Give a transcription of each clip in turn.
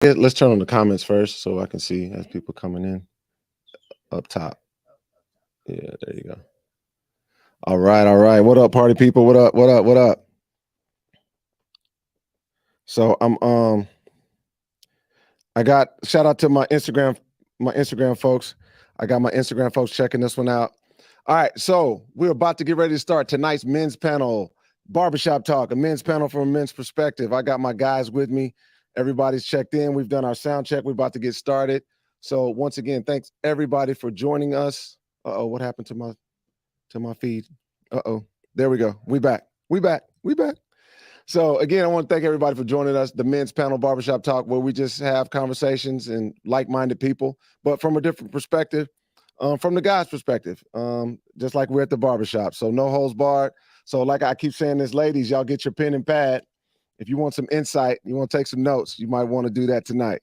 Let's turn on the comments first so I can see as people coming in up top. Yeah, there you go. All right, all right. What up, party people? What up? What up? What up? So I got shout out to my Instagram folks. I got my Instagram folks checking this one out. All right, so we're about to get ready to start tonight's men's panel, barbershop talk, a men's panel from a men's perspective. I got my guys with me. Everybody's checked in. We've done our sound check. We're about to get started. So once again, thanks everybody for joining us. Uh-oh, what happened to my feed? Uh-oh, there we go. We back. So again, I want to thank everybody for joining us, the men's panel barbershop talk, where we just have conversations and like-minded people, but from a different perspective, from the guy's perspective, just like we're at the barbershop. So no holds barred. So like I keep saying this, ladies, y'all get your pen and pad. If you want some insight, you want to take some notes, you might want to do that tonight.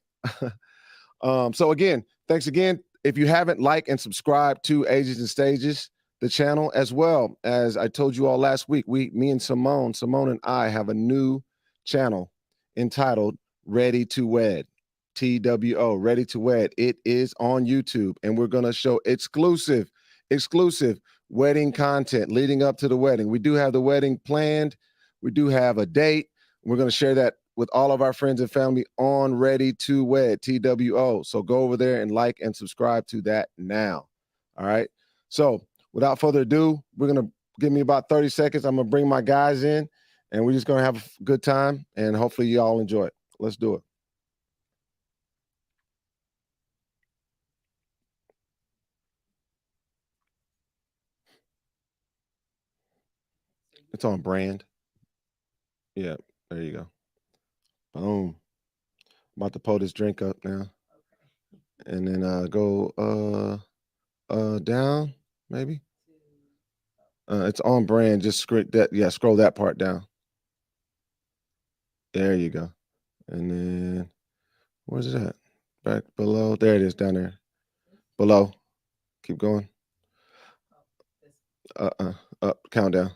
So again, thanks again. If you haven't, like and subscribe to Ages and Stages, the channel, as well as I told you all last week, me and Simone and I have a new channel entitled Ready to Wed, TWO, Ready to Wed. It is on YouTube, and we're going to show exclusive wedding content leading up to the wedding. We do have the wedding planned. We do have a date. We're going to share that with all of our friends and family on Ready to Wed, TWO. So go over there and like and subscribe to that now. All right. So without further ado, we're going to give me about 30 seconds. I'm going to bring my guys in, and we're just going to have a good time, and hopefully you all enjoy it. Let's do it. It's on brand. Yeah, there you go. Boom. I'm about to pull this drink up now. And then go down, maybe. It's on brand. Just scroll that part down. There you go. And then where's it at? Back below. There it is, down there. Below. Keep going. Up. Countdown.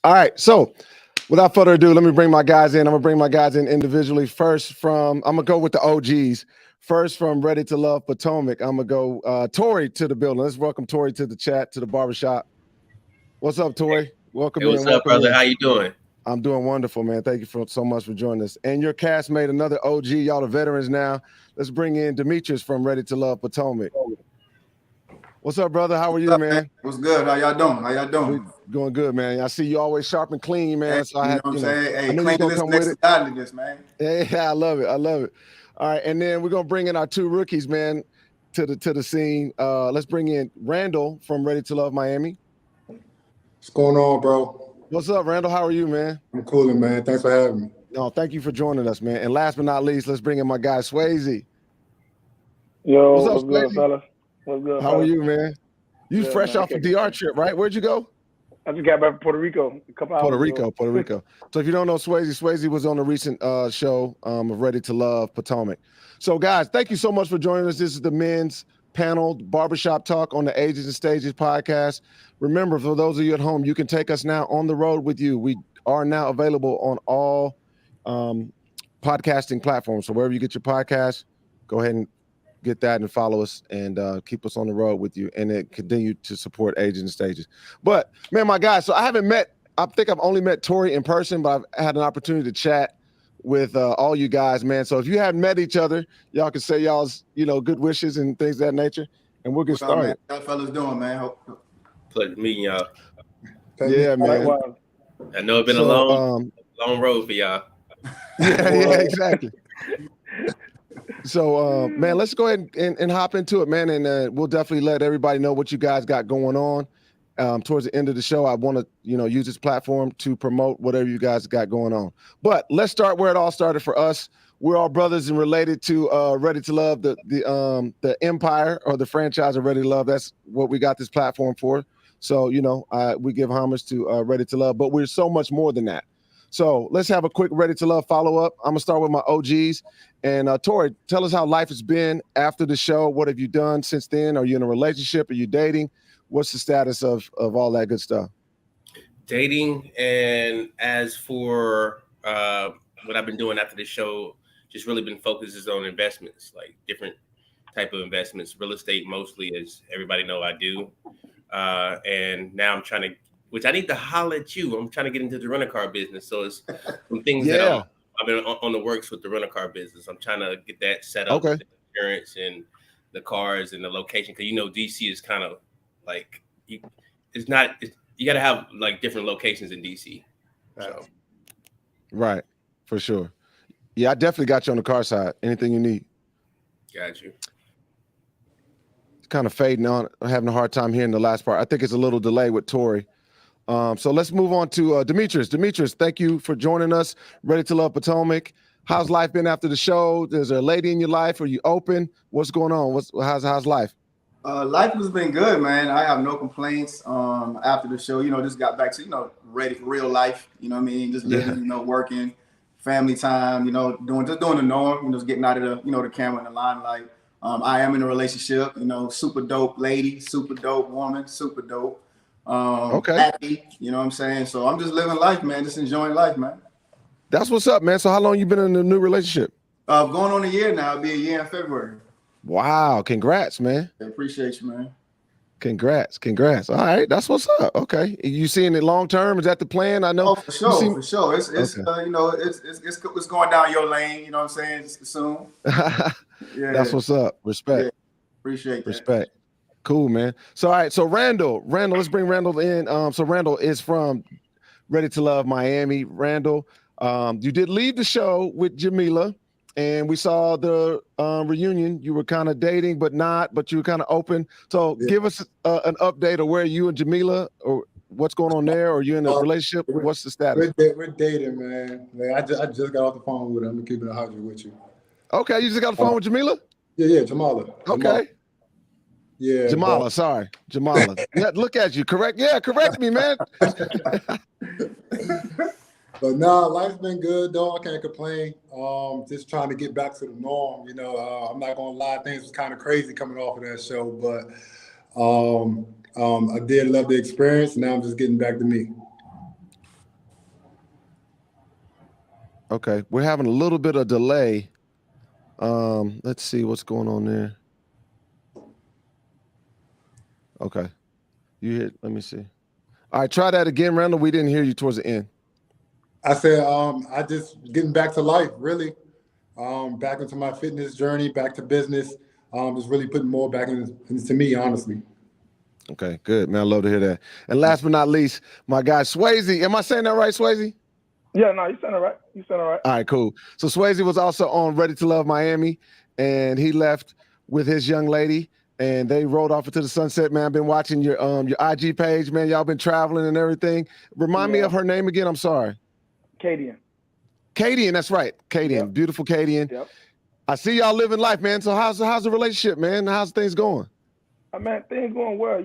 All right, so without further ado, let me bring my guys in. I'm gonna bring my guys in individually. I'm gonna go with the OGs. First, from Ready to Love Potomac, I'm gonna go Tory to the building. Let's welcome Tory to the chat, to the barbershop. What's up, Tory? Welcome in. What's up, brother? How you doing? I'm doing wonderful, man. Thank you so much for joining us. And your castmate, another OG. Y'all are veterans now. Let's bring in Demetrius from Ready to Love Potomac. What's up, brother? How are you, man? What's good? How y'all doing? We're going good, man. I see you always sharp and clean, man. Hey, so I I'm saying? Hey, I knew you gonna come with it. Godliness, man. Yeah, I love it. All right, and then we're gonna bring in our two rookies, man, to the scene. Let's bring in Randall from Ready to Love Miami. What's going on, bro? What's up, Randall? How are you, man? I'm coolin', man. Thanks for having me. No, thank you for joining us, man. And last but not least, let's bring in my guy Swasey. Yo, what's good, fella? What's good? How are you, man? You fresh off a DR trip, right? Where'd you go? I just got back from Puerto Rico a couple hours ago. Puerto Rico. So if you don't know Swasey was on the recent show of Ready to Love Potomac. So guys, thank you so much for joining us. This is the men's panel barbershop talk on the Ages and Stages podcast. Remember, for those of you at home, you can take us now on the road with you. We are now available on all podcasting platforms. So wherever you get your podcast, go ahead and get that and follow us and keep us on the road with you, and then continue to support Ages and Stages. But man, my guys, so I think I've only met Tory in person, but I've had an opportunity to chat with all you guys, man. So if you haven't met each other, y'all can say y'all's, good wishes and things of that nature, and we'll get started. How fellas doing, man? Pleasure meeting y'all. Yeah, man. I know it's been a long road for y'all. Yeah, exactly. So, man, let's go ahead and hop into it, man. And we'll definitely let everybody know what you guys got going on. towards the end of the show, I want to, use this platform to promote whatever you guys got going on. But let's start where it all started for us. We're all brothers and related to Ready to Love, the empire or the franchise of Ready to Love. That's what we got this platform for. So, we give homage to Ready to Love, but we're so much more than that. So let's have a quick Ready to Love follow-up. I'm going to start with my OGs. And Tory, tell us how life has been after the show. What have you done since then? Are you in a relationship? Are you dating? What's the status of all that good stuff? Dating. And as for what I've been doing after the show, just really been focused on investments, like different type of investments, real estate mostly, as everybody know I do. And now I'm trying to, which I need to holler at you. I'm trying to get into the rental-car business. So it's some things that I've been on the works with the rental-car business. I'm trying to get that set up with the insurance and the cars and the location. Cause DC is kind of like, you got to have like different locations in DC. So. Right. For sure. Yeah, I definitely got you on the car side. Anything you need. Got you. It's kind of fading on. I'm having a hard time hearing the last part. I think it's a little delay with Tory. So let's move on to Demetrius. Demetrius, thank you for joining us. Ready to Love Potomac. How's life been after the show? Is there a lady in your life? Are you open? What's going on? How's life? Life has been good, man. I have no complaints. After the show, just got back to, ready for real life. You know what I mean? Just living, working, family time, doing the norm, just getting out of the camera and the limelight. I am in a relationship, super dope lady, super dope woman, super dope. Happy, you know what I'm saying? So I'm just living life, man, just enjoying life, man. That's what's up, man. So how long you been in a new relationship? Going on a year now. It'll be a year in February. Wow. Congrats, man. I appreciate you, man. Congrats. All right. That's what's up. Okay. You seeing it long term? Is that the plan? I know. Oh, for sure. It's it's going down your lane, you know what I'm saying? Soon. Yeah. That's what's up. Respect. Yeah. Appreciate that. Respect. Cool, man. So, all right. So Randall, let's bring Randall in. So Randall is from Ready to Love Miami. Randall, you did leave the show with Jamila, and we saw the reunion. You were kind of dating, but you were kind of open. So give us an update of where you and Jamila, or what's going on there, or you in a relationship? What's the status? We're dating, man. I just got off the phone with her. I'm keeping it 100 with you. Okay, you just got the phone with Jamila? Yeah, Jamala. Okay. Yeah, Jamala, sorry. Jamala. Yeah, look at you. Correct me, man. But no, life's been good, though. I can't complain. Just trying to get back to the norm. I'm not gonna lie, things was kind of crazy coming off of that show, but I did love the experience. Now I'm just getting back to me. Okay, we're having a little bit of delay. Let's see what's going on there. Okay, let me see. All right, try that again, Randall. We didn't hear you towards the end. I said, I just getting back to life, really. Back into my fitness journey, back to business. Just really putting more back into me, honestly. Okay, good, man. I love to hear that. And last but not least, my guy Swasey. Am I saying that right, Swasey? Yeah, no, you said it right. All right, cool. So Swasey was also on Ready to Love Miami, and he left with his young lady, and they rode off into the sunset, man. I've been watching your IG page, man. Y'all been traveling and everything. Remind me of her name again. I'm sorry. Kadian, that's right. Kadian, yep. Beautiful Kadian. Yep. I see y'all living life, man. So how's the relationship, man? How's things going? Man, things going well.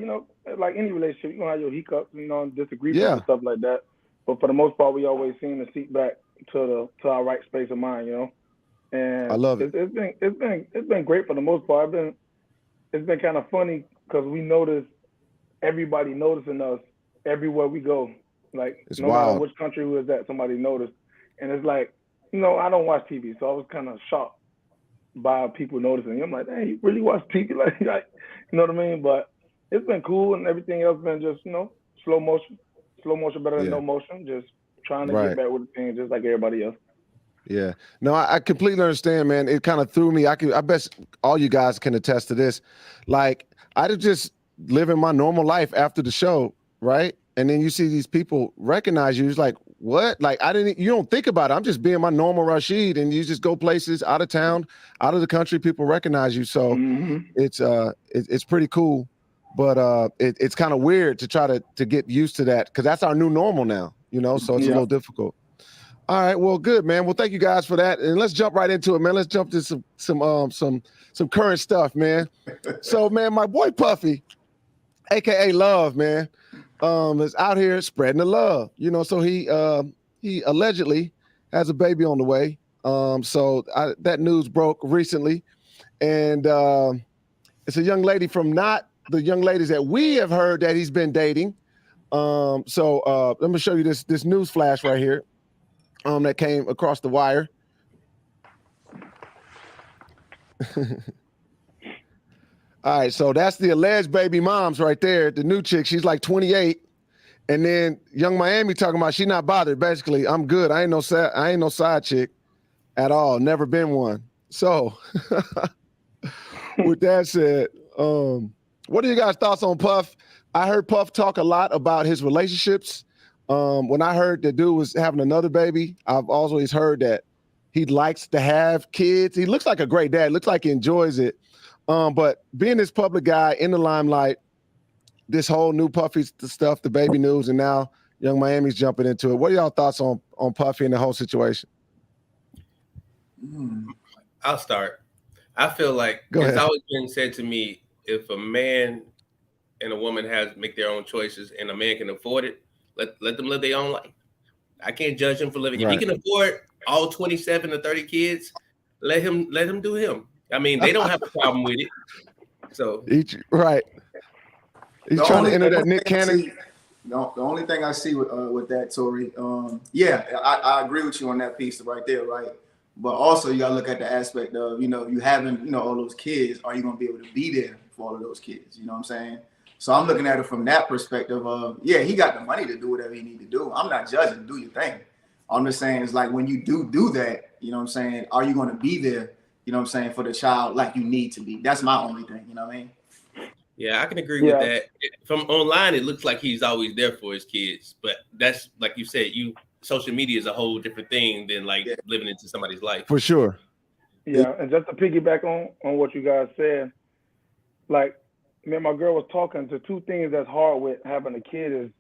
Like any relationship, you're going to have your hiccups, disagreements and stuff like that. But for the most part, we always seem to seek back to our right space of mind, And I love it. It's been great for the most part. It's been kind of funny because we notice everybody noticing us everywhere we go. Like it's no wild. Matter which country we was at, somebody noticed. And it's like, I don't watch TV, so I was kind of shocked by people noticing. I'm like, hey, you really watch TV? Like, you know what I mean? But it's been cool, and everything else been just, slow motion. Slow motion better than no motion. Just trying to get back with the thing, just like everybody else. Yeah. No, I completely understand, man. It kind of threw me. I bet all you guys can attest to this. Like, I just living my normal life after the show, right? And then you see these people recognize you. It's like, what? Like, you don't think about it. I'm just being my normal Rashid, and you just go places out of town, out of the country, people recognize you. So it's pretty cool. but it's kind of weird to try to get used to that because that's our new normal now, you know. So it's a little difficult. All right, well, good, man. Well, thank you guys for that, and let's jump right into it, man. Let's jump to some current stuff, man. So, man, my boy Puffy, aka Love, man, is out here spreading the love, you know. So he allegedly has a baby on the way. That news broke recently, and it's a young lady from not the young ladies that we have heard that he's been dating. Let me show you this news flash right here. That came across the wire. All right, so that's the alleged baby moms right there. The new chick, she's like 28, and then Young Miami talking about she not bothered. Basically, I'm good. I ain't no side chick at all. Never been one. So, with that said, what are you guys' thoughts on Puff? I heard Puff talk a lot about his relationships. When I heard the dude was having another baby, I've always heard that he likes to have kids. He looks like a great dad. Looks like he enjoys it. But being this public guy in the limelight, this whole new Puffy stuff, the baby news, and now Young Miami's jumping into it. What are y'all thoughts on Puffy and the whole situation? I'll start. I feel like it's always been said to me, if a man and a woman make their own choices and a man can afford it, let them live their own life. I can't judge him for living. Right. If he can afford all 27 or 30 kids, let him do him. I mean, they don't have a problem with it. So right. He's trying to enter that Nick Cannon. The only thing I see with that, Tory, I agree with you on that piece right there, right? But also you gotta look at the aspect of, you having, all those kids, are you gonna be able to be there for all of those kids? You know what I'm saying? So I'm looking at it from that perspective of, he got the money to do whatever he need to do. I'm not judging, do your thing. I'm just saying it's like when you do that, you know what I'm saying, are you gonna be there, you know what I'm saying, for the child like you need to be? That's my only thing, you know what I mean? Yeah, I can agree with that. From online, it looks like he's always there for his kids. But that's, like you said, social media is a whole different thing than living into somebody's life. For sure. Yeah, and just to piggyback on what you guys said, like, me and my girl was talking to two things that's hard with having a kid is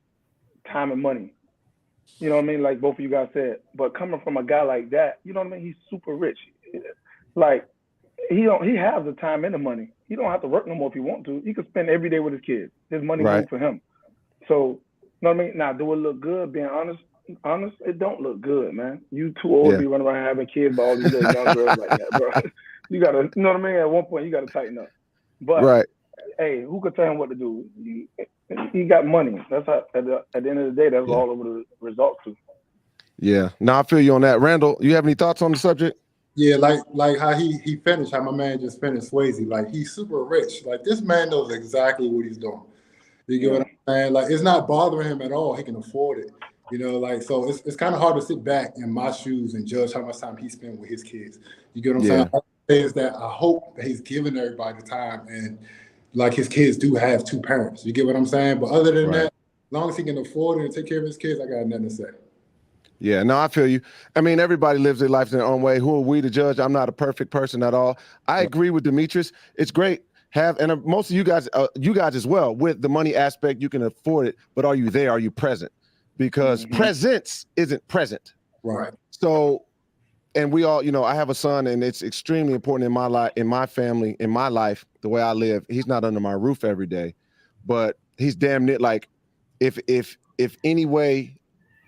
time and money. You know what I mean? Like both of you guys said. But coming from a guy like that, you know what I mean? He's super rich. Like, he has the time and the money. He don't have to work no more if he want to. He could spend every day with his kids. His money right for him. So, you know what I mean? Now, do it look good? Being honest, it don't look good, man. You too old to be running around having kids by all these little young girls like that, bro. You gotta, you know what I mean? At one point, you gotta tighten up. But hey, who could tell him what to do? He got money. That's how, at the end of the day, that's all over the results too. Yeah. No, I feel you on that. Randall, you have any thoughts on the subject? Yeah, like how he finished, how my man just finished Swasey. Like, he's super rich. Like, this man knows exactly what he's doing. You get what I'm saying? Like, it's not bothering him at all. He can afford it. So it's kind of hard to sit back in my shoes and judge how much time he spent with his kids. You get what I'm saying? All I say is that I hope that he's giving everybody the time, and like his kids do have two parents. You get what I'm saying? But other than that, as long as he can afford it and take care of his kids, I got nothing to say. Yeah, no, I feel you. I mean, everybody lives their life in their own way. Who are we to judge? I'm not a perfect person at all. I agree with Demetrius. It's great. And most of you guys as well, with the money aspect, you can afford it, but are you there? Are you present? Because presence isn't present. Right. So, and we all, I have a son, and it's extremely important in my life, in my family, in my life, the way I live. He's not under my roof every day, but he's damn near like, if any way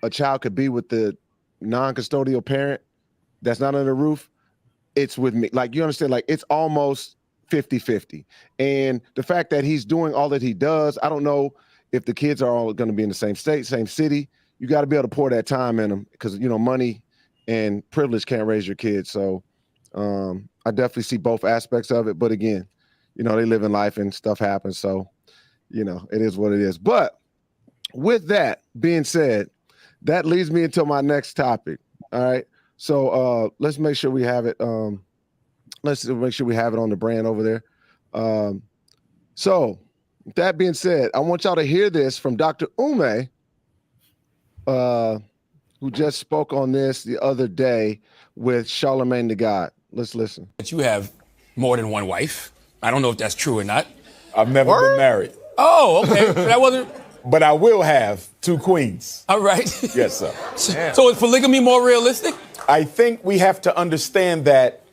a child could be with the non-custodial parent that's not under the roof, it's with me. Like, you understand, like, it's almost 50-50. And the fact that he's doing all that he does, I don't know if the kids are all going to be in the same state, same city. You got to be able to pour that time in them because, money and privilege can't raise your kids. So I definitely see both aspects of it. But again, they live in life and stuff happens. So, it is what it is. But with that being said, that leads me into my next topic. All right. So let's make sure we have it. Let's make sure we have it on the brand over there. So with that being said, I want y'all to hear this from Dr. Ume, who just spoke on this the other day with Charlemagne the God. Let's listen. That you have more than one wife. I don't know if that's true or not. I've never been married. Oh, okay. That wasn't. But I will have 2 queens. All right. Yes, sir. So is polygamy more realistic? I think we have to understand that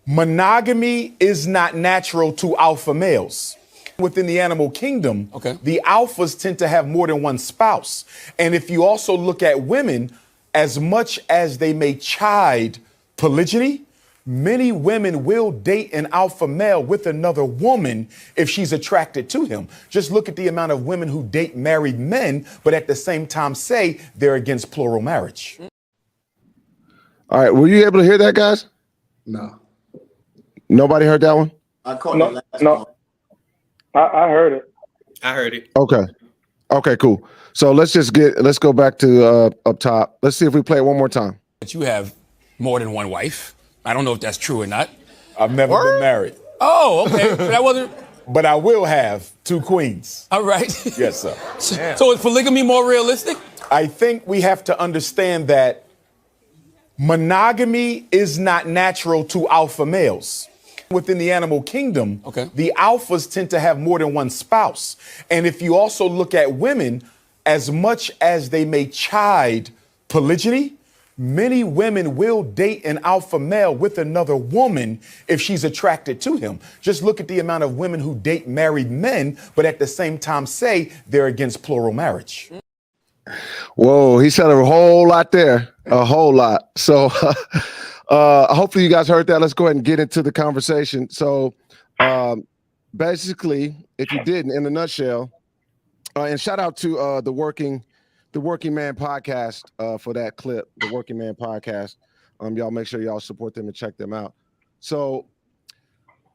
monogamy is not natural to alpha males. Within the animal kingdom, the alphas tend to have more than one spouse. And if you also look at women, as much as they may chide polygyny, many women will date an alpha male with another woman if she's attracted to him. Just look at the amount of women who date married men, but at the same time say they're against plural marriage. All right, were you able to hear that, guys? No. Nobody heard that one? I caught the last No. one. I heard it. I heard it. Okay, cool. So let's go back to up top. Let's see if we play it one more time. But you have more than one wife. I don't know if that's true or not. I've never been married. Oh, okay. That wasn't. But I will have 2 queens. All right. Yes, sir. So is polygamy more realistic? I think we have to understand that monogamy is not natural to alpha males. Within the animal kingdom, the alphas tend to have more than one spouse. And if you also look at women, as much as they may chide polygyny, many women will date an alpha male with another woman if she's attracted to him. Just look at the amount of women who date married men, but at the same time say they're against plural marriage. Whoa, he said a whole lot there, a whole lot. So hopefully you guys heard that. Let's go ahead and get into the conversation. So basically, if you didn't, in a nutshell, and shout out to the Working Man podcast for that clip, the Working Man podcast. Y'all make sure y'all support them and check them out. So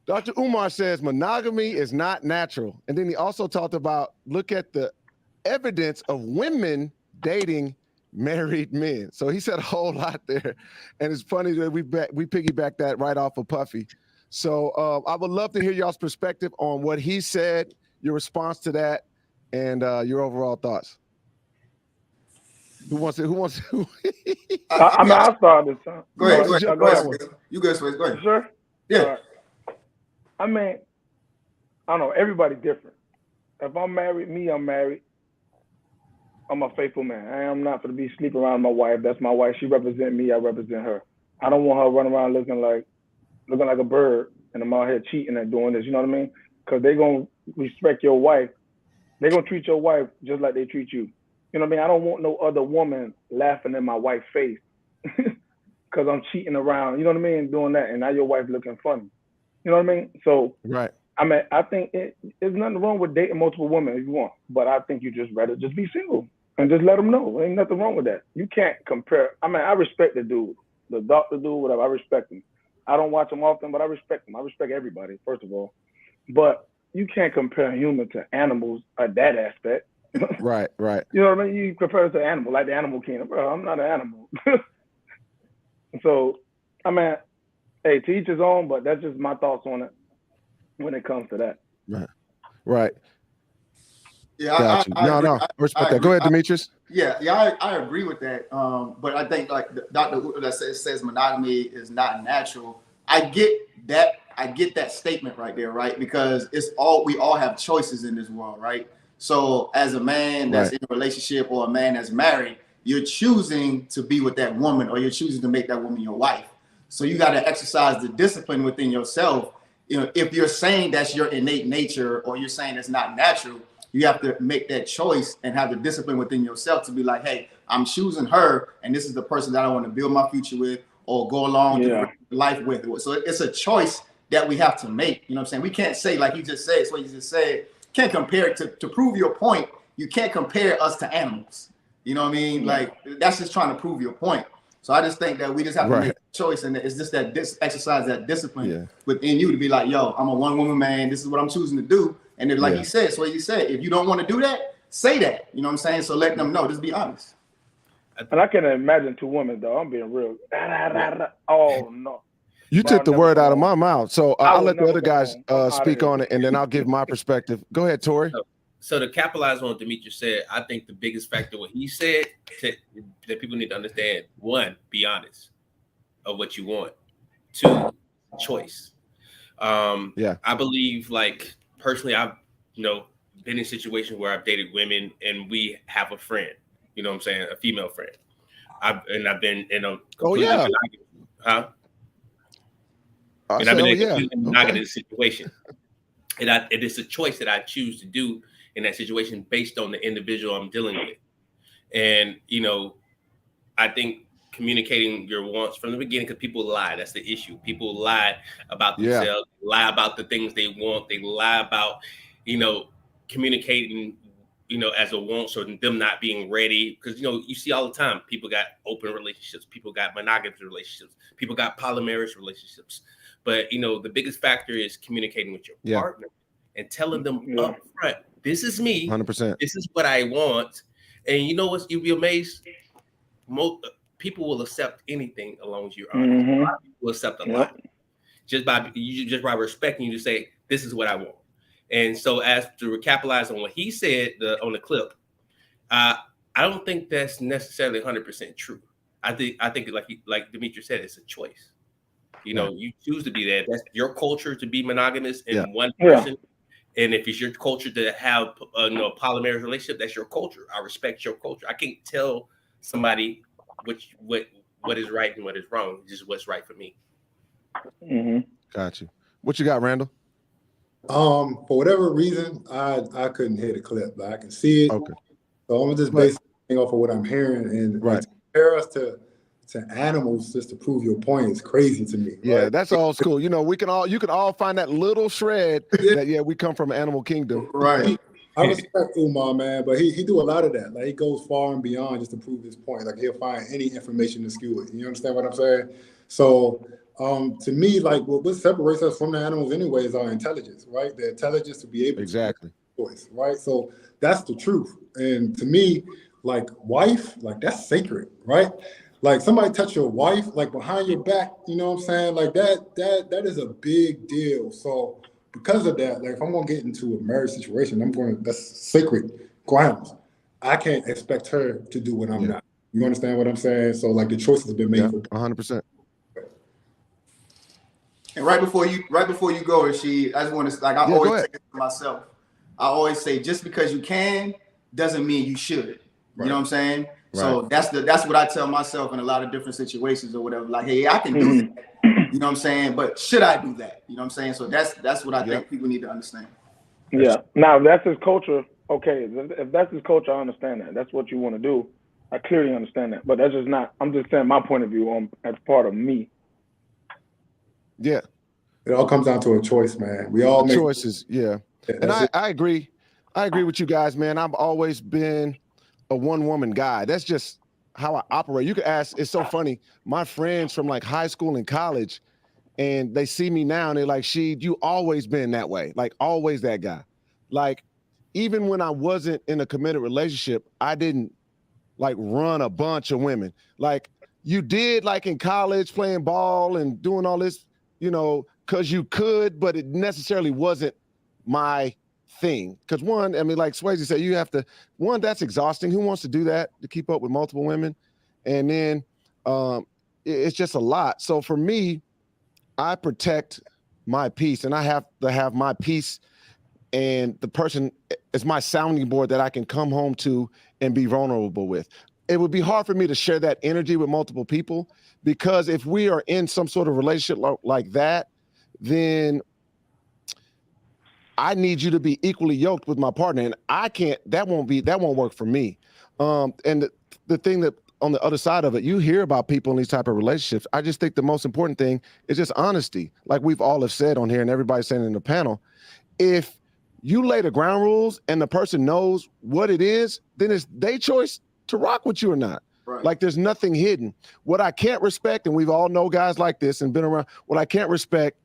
Dr. Umar says monogamy is not natural. And then he also talked about, look at the evidence of women dating married men. So he said a whole lot there. And it's funny that we piggyback that right off of Puffy. So I would love to hear y'all's perspective on what he said, your response to that, and your overall thoughts. Who wants to? I'll start this time. Go ahead. You go, Swasey. Go ahead. Sure? Yeah. Right. I mean, I don't know. Everybody's different. If I'm married, I'm married. I'm a faithful man. I am not going to be sleeping around my wife. That's my wife. She represents me. I represent her. I don't want her running around looking like a bird and I'm out here cheating and doing this. You know what I mean? Because they're going to respect your wife. They're going to treat your wife just like they treat you. You know what I mean? I don't want no other woman laughing in my wife's face because I'm cheating around. You know what I mean? Doing that. And now your wife looking funny. You know what I mean? So, right. I mean, I think there's nothing wrong with dating multiple women if you want. But I think you just rather just be single. And just let them know. Ain't nothing wrong with that. You can't compare. I mean, I respect the dude, the doctor dude, whatever. I respect him. I don't watch him often, but I respect him. I respect everybody, first of all. But you can't compare human to animals at that aspect. Right. You know what I mean? You compare it to animal, like the animal kingdom. Bro, I'm not an animal. So, I mean, hey, to each his own, but that's just my thoughts on it when it comes to that. Right. Yeah, I respect that. Go ahead, Demetrius. I agree with that. But I think like Dr. that says monogamy is not natural. I get that statement right there, right? Because we all have choices in this world, right? So as a man that's in a relationship or a man that's married, you're choosing to be with that woman or you're choosing to make that woman your wife. So you got to exercise the discipline within yourself. You know, if you're saying that's your innate nature or you're saying it's not natural, you have to make that choice and have the discipline within yourself to be like, hey, I'm choosing her, and this is the person that I want to build my future with or go along through life with. So it's a choice that we have to make. You know what I'm saying? We can't say, like you just said, it's what you just said, can't compare it to prove your point. You can't compare us to animals. You know what I mean? Like, that's just trying to prove your point. So I just think that we just have to make a choice, and it's just that exercise that discipline within you to be like, yo, I'm a one-woman man. This is what I'm choosing to do. And then, like he said, so he said, if you don't want to do that, say that. You know what I'm saying? So let them know. Just be honest. And I can imagine 2 women, though. I'm being real. Oh, no. You took the word out of my mouth. So I'll let the other guys speak on it, and then I'll give my perspective. Go ahead, Tory. So to capitalize on what Demetrius said, I think the biggest factor what he said that people need to understand: 1, be honest of what you want. 2, choice. I believe, like, personally, I've been in situations where I've dated women and we have a friend, you know what I'm saying, a female friend. I've been in a completely and I've been in a completely monogamous situation. And it is a choice that I choose to do in that situation based on the individual I'm dealing with. And, you know, I think communicating your wants from the beginning, because people lie. That's the issue. People lie about themselves, lie about the things they want. They lie about, you know, communicating, you know, as a want, or them not being ready. Because, you know, you see all the time, people got open relationships, people got monogamous relationships, people got polyamorous relationships. But, you know, the biggest factor is communicating with your partner and telling them up front, this is me, 100%. This is what I want. And you know what? You'll be amazed. Most people will accept anything as long as you're honest. A lot of people will accept a lot just by respecting you to say, this is what I want. And so, as to capitalize on what he said on the clip, I don't think that's necessarily 100% true. I think like Demetrius said, it's a choice. You know, you choose to be that. That's your culture to be monogamous in one person. And if it's your culture to have a polyamorous relationship, that's your culture. I respect your culture. I can't tell somebody what is right and what is wrong. It's just what's right for me. Got you. What you got, Randall? For whatever reason, I couldn't hear the clip, but I can see it. Okay. So I'm just basing off of what I'm hearing, and to compare us to animals just to prove your point is crazy to me. Yeah, that's old school. You know, you can all find that little shred that we come from animal kingdom. Right. I respect Umar, man, but he do a lot of that. Like, he goes far and beyond just to prove his point. Like, he'll find any information to skew it. You understand what I'm saying? So to me, like, what separates us from the animals anyway is our intelligence, right? The intelligence to be able to voice, right? So that's the truth. And to me, like, wife, like, that's sacred, right? Like, somebody touch your wife, like, behind your back, you know what I'm saying? Like, that is a big deal. So because of that, like, if I'm gonna get into a marriage situation, that's sacred grounds. I can't expect her to do what I'm not. You understand what I'm saying? So, like, the choice has been made for 100%. And right before you go, Rashid, I just want to, like, I always say it to myself. I always say, just because you can doesn't mean you should. You know what I'm saying? So that's what I tell myself in a lot of different situations or whatever. Like, hey, I can do that. You know what I'm saying? But should I do that? You know what I'm saying? So that's what I think people need to understand. Yeah. Now, if that's his culture, okay. If that's his culture, I understand that. That's what you want to do. I clearly understand that. But that's just not. I'm just saying my point of view as part of me. Yeah. It all comes down to a choice, man. We all make choices. Yeah. And I agree. I agree with you guys, man. I've always been a one-woman guy. That's just how I operate. You could ask, it's so funny. My friends from like high school and college, and they see me now and they're like, Rashid, you always been that way. Like, always that guy. Like, even when I wasn't in a committed relationship, I didn't like run a bunch of women. Like, you did, like, in college, playing ball and doing all this, you know, because you could, but it necessarily wasn't my thing. Because one, I mean, like Swasey said, you have to, that's exhausting. Who wants to do that, to keep up with multiple women? And then it's just a lot. So for me, I protect my peace, and I have to have my peace, and the person is my sounding board that I can come home to and be vulnerable with. It would be hard for me to share that energy with multiple people, because if we are in some sort of relationship like that, then I need you to be equally yoked with my partner, and I can't. That won't work for me. And the thing that on the other side of it, you hear about people in these type of relationships. I just think the most important thing is just honesty, like we've all have said on here, and everybody's saying in the panel. If you lay the ground rules and the person knows what it is, then it's their choice to rock with you or not. Right. Like, there's nothing hidden. What I can't respect, and we've all know guys like this and been around, what I can't respect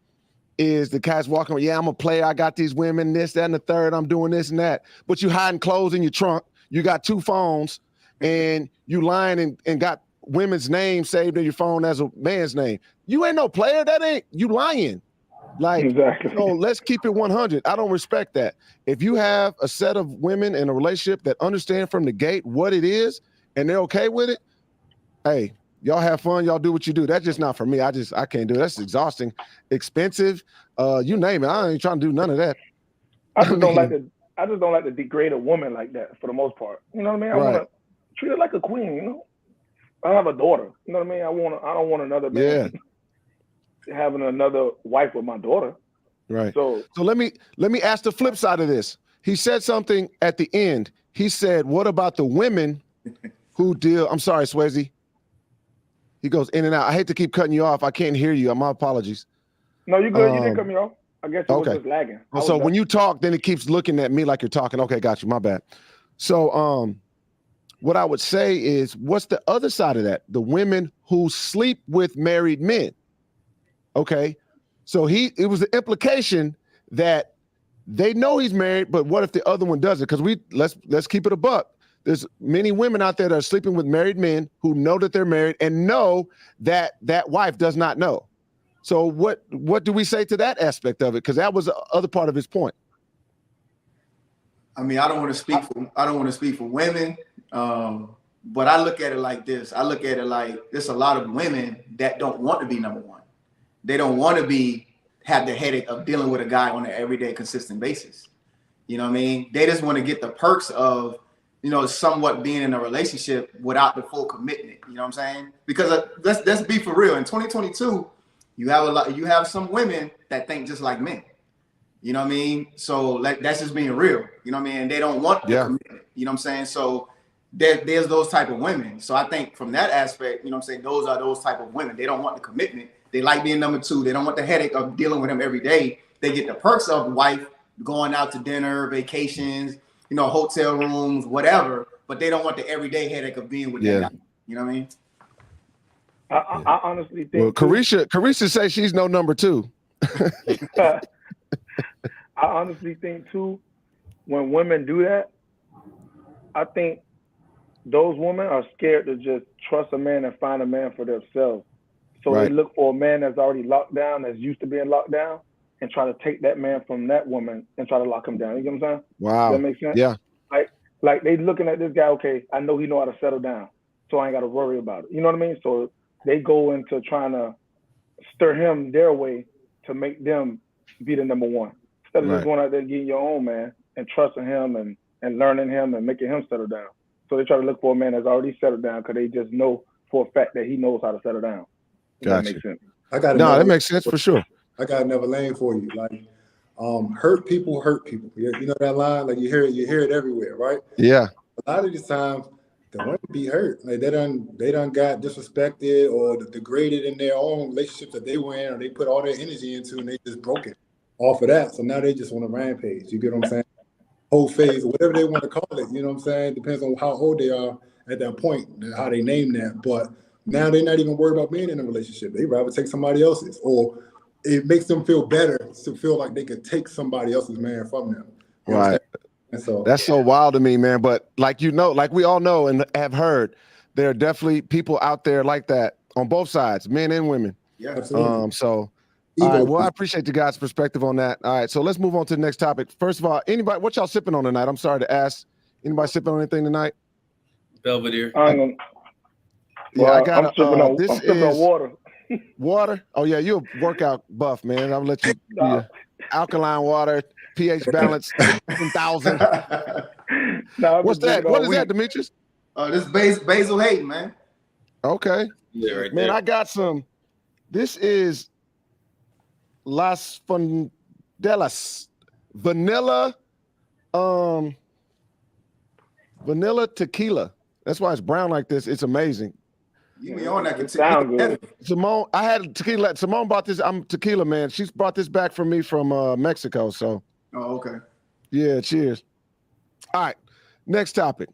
is the guys walking, yeah, I'm a player, I got these women, this, that, and the third, I'm doing this and that. But you hiding clothes in your trunk, you got 2 phones, and you lying and got women's names saved in your phone as a man's name. You ain't no player, that ain't, you lying. Like, exactly. So let's keep it 100. I don't respect that. If you have a set of women in a relationship that understand from the gate what it is, and they're okay with it, hey, y'all have fun, y'all do what you do. That's just not for me. I can't do it. That's exhausting, expensive, you name it. I ain't trying to do none of that. I just don't like I just don't like to degrade a woman like that for the most part. You know what I mean? I want to treat her like a queen. You know, I have a daughter. You know what I mean? I don't want another man having another wife with my daughter. Right. So let me ask the flip side of this. He said something at the end. He said, "What about the women who deal?" I'm sorry, Swasey. He goes in and out. I hate to keep cutting you off. I can't hear you. My apologies. No, you good. You didn't cut me off. I guess it was just lagging. So when you talk, then it keeps looking at me like you're talking. Okay, got you. My bad. So what I would say is, what's the other side of that? The women who sleep with married men. Okay. So it was the implication that they know he's married, but what if the other one doesn't? Because let's keep it a buck. There's many women out there that are sleeping with married men who know that they're married and know that that wife does not know. So what do we say to that aspect of it? Because that was the other part of his point. I mean, I don't want to speak for women, but I look at it like this. I look at it like there's a lot of women that don't want to be number one. They don't want to have the headache of dealing with a guy on an everyday, consistent basis. You know what I mean? They just want to get the perks of, you know, somewhat being in a relationship without the full commitment. You know what I'm saying? Because let's be for real. In 2022, you have some women that think just like men. You know what I mean? So that's just being real. You know what I mean? And they don't want the commitment. You know what I'm saying? So there's those type of women. So I think from that aspect, you know what I'm saying, those are those type of women. They don't want the commitment. They like being number two. They don't want the headache of dealing with him every day. They get the perks of wife, going out to dinner, vacations, you know, hotel rooms, whatever. But they don't want the everyday headache of being with that guy. You know what I mean? I honestly think. Well, Carisha says she's no number two. I honestly think too, when women do that, I think those women are scared to just trust a man and find a man for themselves. So they look for a man that's already locked down, that's used to being locked down, and try to take that man from that woman and try to lock him down. You get what I'm saying? Wow. Does that make sense? Yeah. Like they looking at this guy, okay, I know he know how to settle down, so I ain't got to worry about it. You know what I mean? So they go into trying to stir him their way to make them be the number one. Instead of just going out there and getting your own man and trusting him and learning him and making him settle down. So they try to look for a man that's already settled down because they just know for a fact that he knows how to settle down. Gotcha. That makes sense. That makes sense for sure. I got another lane for you. Like, hurt people hurt people. You know that line? Like you hear it everywhere, right? Yeah. A lot of these times the women be hurt. Like they done got disrespected or degraded in their own relationships that they were in, or they put all their energy into and they just broke it off of that. So now they just want to rampage. You get what I'm saying? Whole phase or whatever they want to call it. You know what I'm saying? Depends on how old they are at that point, how they name that. But now they're not even worried about being in a relationship. They rather take somebody else's, or it makes them feel better to feel like they could take somebody else's man from them. Right. And so that's so wild to me, man. But like we all know and have heard, there are definitely people out there like that on both sides, men and women. Yeah. Absolutely. So all right, well, I appreciate you guys' perspective on that. All right, so let's move on to the next topic. First of all, anybody, what y'all sipping on tonight? I'm sorry to ask. Anybody sipping on anything tonight? Belvedere. I got. I'm sipping on water. Water? Oh yeah, you're a workout buff, man. I'll let you do alkaline water, pH balance 10,000. What's that? What is that, Demetrius? This Basil Hayden, man. Okay. Yeah, right man, there. I got some. This is Las Fondelas vanilla tequila. That's why it's brown like this. It's amazing. You be on that sound good. Simone, I had tequila. Simone bought this. I'm tequila man. She's brought this back for me from Mexico. So. Oh, okay. Yeah. Cheers. All right. Next topic.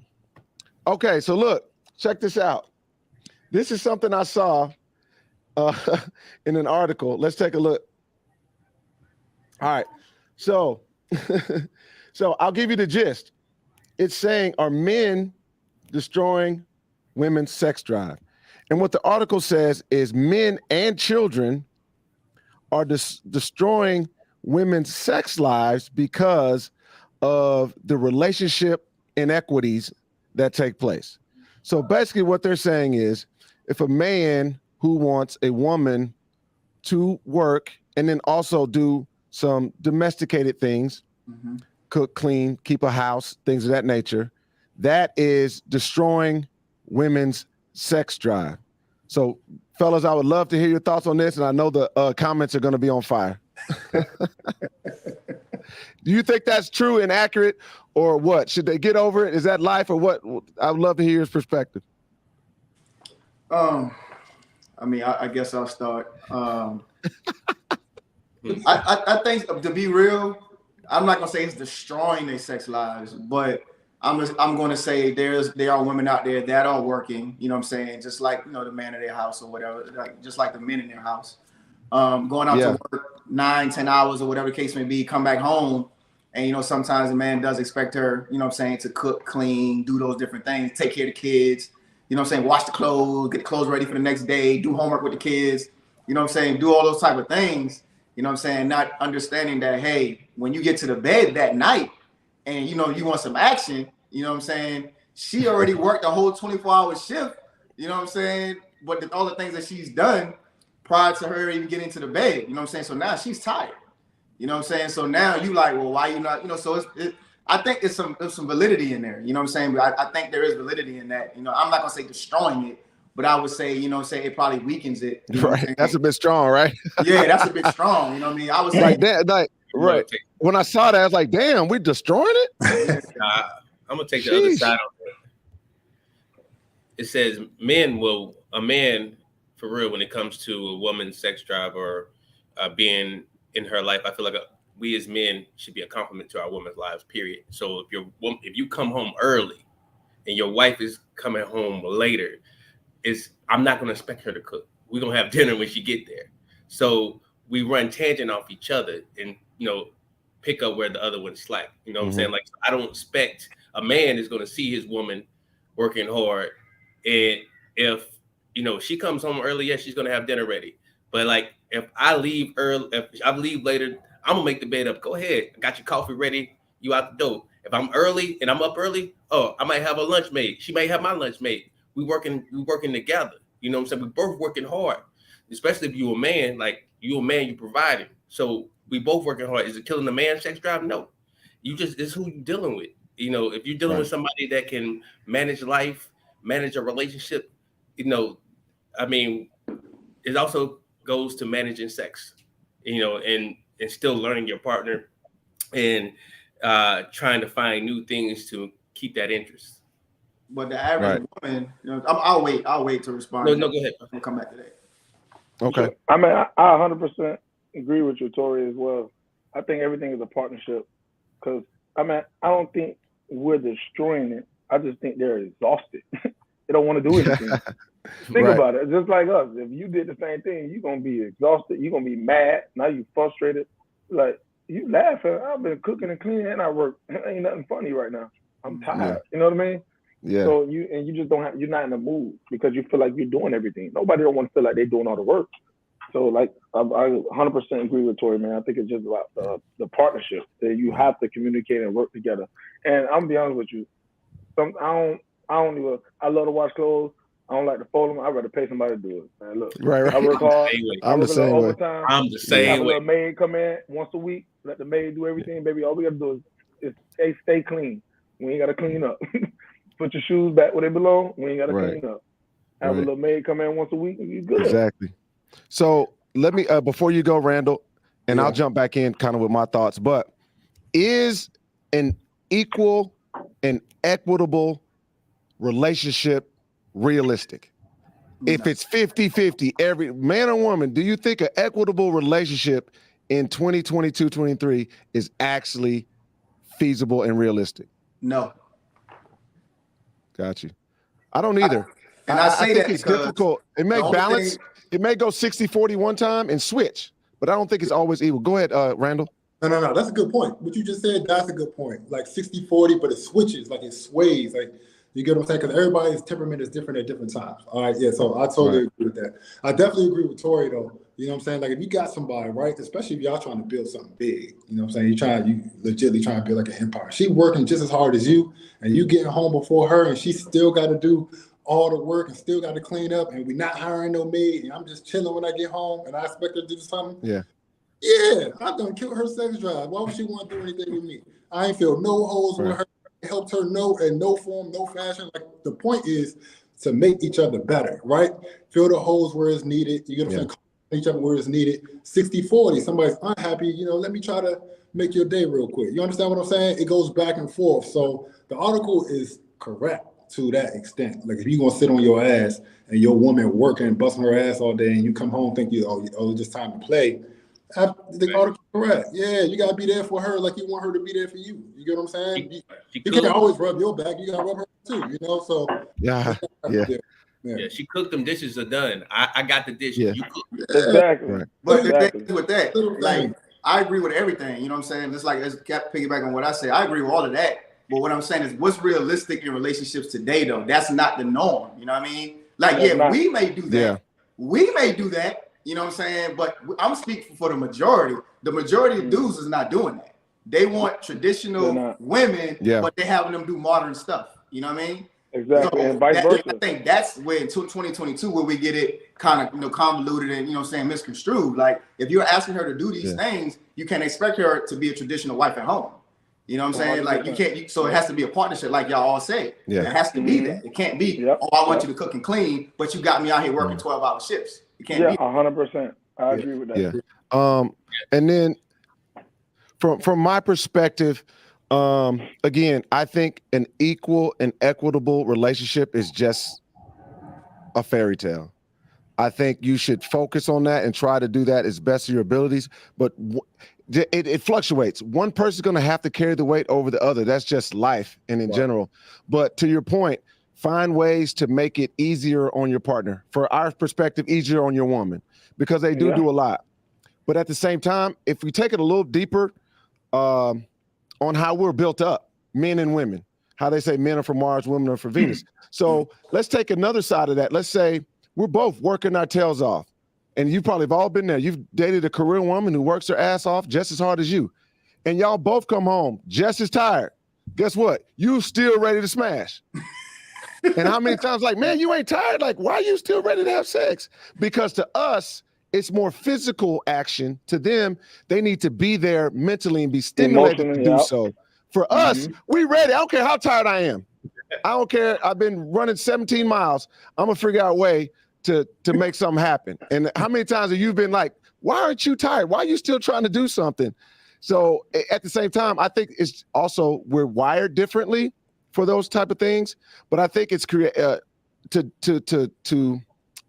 Okay. So look, check this out. This is something I saw in an article. Let's take a look. All right. So, so I'll give you the gist. It's saying, are men destroying women's sex drive? And what the article says is men and children are destroying women's sex lives because of the relationship inequities that take place. So basically what they're saying is, if a man who wants a woman to work and then also do some domesticated things, cook, clean, keep a house, things of that nature, that is destroying women's sex drive. So, fellas, I would love to hear your thoughts on this, and I know the comments are going to be on fire. Do you think that's true and accurate, or what? Should they get over it? Is that life, or what? I would love to hear his perspective. I mean, I guess I'll start. I think, to be real, I'm not gonna say it's destroying their sex lives, but I'm going to say there are women out there that are working, you know what I'm saying, just like, you know, the man in their house or whatever, like just like the men in their house, going out to work 9-10 hours or whatever the case may be, come back home, and, you know, sometimes the man does expect her, you know what I'm saying, to cook, clean, do those different things, take care of the kids, you know what I'm saying, wash the clothes, get the clothes ready for the next day, do homework with the kids, you know what I'm saying, do all those type of things, you know what I'm saying, not understanding that, hey, when you get to the bed that night and, you know, you want some action, you know what I'm saying, she already worked a whole 24-hour shift, you know what I'm saying, but all the things that she's done prior to her even getting to the bed, you know what I'm saying, so now she's tired, you know what I'm saying, so now you like, well, why you not, you know, so I think there's some validity in there, you know what I'm saying, but I think there is validity in that, you know, I'm not going to say destroying it, but I would say, you know, it probably weakens it. You know right. That's a bit strong, right? Yeah, that's a bit strong. You know what I mean? I was like that, like right. When I saw that, I was like, damn, we're destroying it? I'm gonna take the other side of it. It says a man for real, when it comes to a woman's sex drive or being in her life, I feel like we as men should be a compliment to our women's lives, period. So if you come home early and your wife is coming home later, I'm not gonna expect her to cook. We're gonna have dinner when she get there. So we run tangent off each other and, you know, pick up where the other one slack. You know what I'm saying? Like, I don't expect a man is gonna see his woman working hard, and if, you know, she comes home early, yes, she's gonna have dinner ready. But like, if I leave early, if I leave later, I'm gonna make the bed up. Go ahead, I got your coffee ready. You out the door. If I'm early and I'm up early, I might have a lunch made. She may have my lunch made. We working together. You know what I'm saying? We both working hard, especially if you a man. Like, you a man, you providing. So we both working hard. Is it killing the man's sex drive? No. It's who you dealing with. You know, if you're dealing with somebody that can manage life, manage a relationship, you know, I mean, it also goes to managing sex, you know, and still learning your partner and trying to find new things to keep that interest. But the average woman, you know, I'll wait to respond. No, go ahead. I'll come back to that. Okay. I mean, I 100% agree with you, Tory, as well. I think everything is a partnership, because, I mean, I don't think we're destroying it. I just think they're exhausted. They don't want to do anything. Think about it. Just like us. If you did the same thing, you're going to be exhausted. You're going to be mad. Now you're frustrated. Like, you laughing. I've been cooking and cleaning and I work. Ain't nothing funny right now. I'm tired. Yeah. You know what I mean? Yeah. So you just don't have, you're not in the mood because you feel like you're doing everything. Nobody don't want to feel like they're doing all the work. So like, I 100% agree with Tory, man. I think it's just about the partnership that you have to communicate and work together. And I'm gonna be honest with you, I love to wash clothes. I don't like to fold them. I'd rather pay somebody to do it. Man, look, I work hard. I'm the same way. I'm the same way. Have a little maid come in once a week. Let the maid do everything, baby. All we gotta do is stay clean. We ain't gotta clean up. Put your shoes back where they belong. We ain't gotta clean up. Have a little maid come in once a week, and you good. Exactly. So let me before you go, Randall, and I'll jump back in kind of with my thoughts. But is an equal and equitable relationship realistic? If it's 50-50, every man or woman, do you think an equitable relationship in 2022-23 is actually feasible and realistic? No. Got you. I don't either. I think it's difficult. It may balance. It may go 60-40 one time and switch, but I don't think it's always equal. Go ahead, Randall. No. That's a good point. What you just said, that's a good point. Like 60-40, but it switches, like it sways. Like, you get what I'm saying? Because everybody's temperament is different at different times. All right, yeah, so I totally agree with that. I definitely agree with Tory, though. You know what I'm saying? Like, if you got somebody, right, especially if y'all trying to build something big, you know what I'm saying? You legitimately trying to build like an empire. She working just as hard as you, and you getting home before her, and she still got to do all the work and still got to clean up, and we not hiring no maid, and I'm just chilling when I get home, and I expect her to do something. Yeah. Yeah, I done killed her sex drive. Why would she want to do anything with me? I ain't feel no holes with her. Helped her in no form, no fashion. Like the point is to make each other better, right? Fill the holes where it's needed. You get what I'm saying? Each other where it's needed. 60-40. Somebody's unhappy. Let me try to make your day real quick. You understand what I'm saying? It goes back and forth. So the article is correct to that extent. Like if you're gonna sit on your ass and your woman working and busting her ass all day, and you come home think it's just time to play. The article correct. Yeah, you gotta be there for her like you want her to be there for you. You get what I'm saying? You can't always rub your back. You gotta rub her too. So yeah. She cooked them dishes are done. I got the dishes. Yeah. You cooked. Exactly. Right. But the thing with that, like I agree with everything. You know what I'm saying? Just like let's piggyback on what I say. I agree with all of that. But what I'm saying is, what's realistic in relationships today, though? That's not the norm. You know what I mean? Like, we may do that. Yeah. We may do that. You know what I'm saying? But I'm speaking for the majority. The majority of dudes is not doing that. They want traditional women, but they having them do modern stuff. You know what I mean? Exactly, and vice versa. I think that's where in 2022 where we get it kind of convoluted and misconstrued. Like if you're asking her to do these things, you can't expect her to be a traditional wife at home. You know what I'm saying? 100%. Like you can't. So it has to be a partnership, like y'all all say. Yeah. It has to be that. It can't be. Oh, I want you to cook and clean, but you got me out here working 12-hour shifts. It can't be. 100%. I agree with that. Yeah. And then from my perspective, again, I think an equal and equitable relationship is just a fairy tale. I think you should focus on that and try to do that as best of your abilities. But it fluctuates. One person's going to have to carry the weight over the other. That's just life and in general. But to your point, find ways to make it easier on your partner. For our perspective, easier on your woman, because they do a lot. But at the same time, if we take it a little deeper on how we're built up, men and women, how they say men are from Mars, women are from Venus. So let's take another side of that. Let's say we're both working our tails off. And you probably have all been there. You've dated a career woman who works her ass off just as hard as you. And y'all both come home just as tired. Guess what? You still ready to smash. And how many times like, man, you ain't tired? Like, why are you still ready to have sex? Because to us, it's more physical action. To them, they need to be there mentally and be stimulated to do so. For us, we ready. I don't care how tired I am. I don't care. I've been running 17 miles. I'm going to figure out a way to make something happen. And how many times have you been like, why aren't you tired? Why are you still trying to do something? So at the same time, I think it's also, we're wired differently for those type of things. But I think it's to do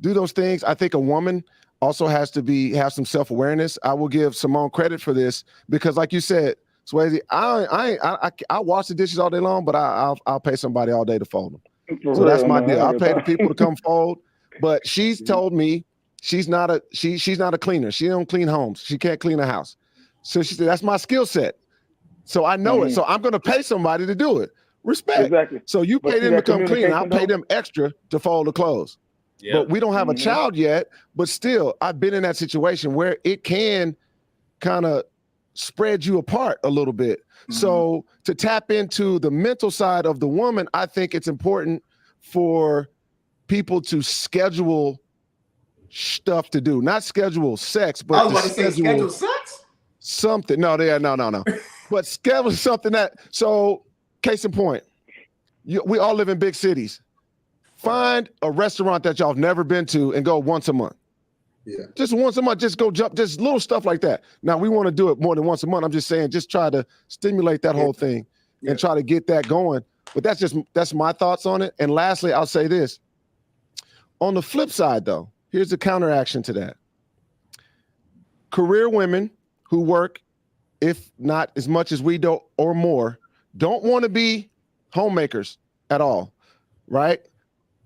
those things. I think a woman also has to have some self-awareness. I will give Simone credit for this because like you said, Swasey, I wash the dishes all day long, but I'll pay somebody all day to fold them. So that's my deal. I'll pay the people to come fold. But she's told me she's not a cleaner. She don't clean homes. She can't clean a house. So she said, that's my skill set. So I know it. So I'm going to pay somebody to do it. Respect. Exactly. So you pay them to come clean. I'll pay them extra to fold the clothes. Yeah. But we don't have a child yet. But still, I've been in that situation where it can kind of spread you apart a little bit. So to tap into the mental side of the woman, I think it's important for people to schedule stuff to do, not schedule sex, but I was about to say schedule sex. Something. No. But schedule something so case in point, we all live in big cities. Find a restaurant that y'all have never been to and go once a month. Yeah. Just once a month, just go jump, just little stuff like that. Now we want to do it more than once a month. I'm just saying, just try to stimulate that whole thing and try to get that going. But that's my thoughts on it. And lastly, I'll say this. On the flip side, though, here's the counteraction to that. Career women who work, if not as much as we do or more, don't want to be homemakers at all, right?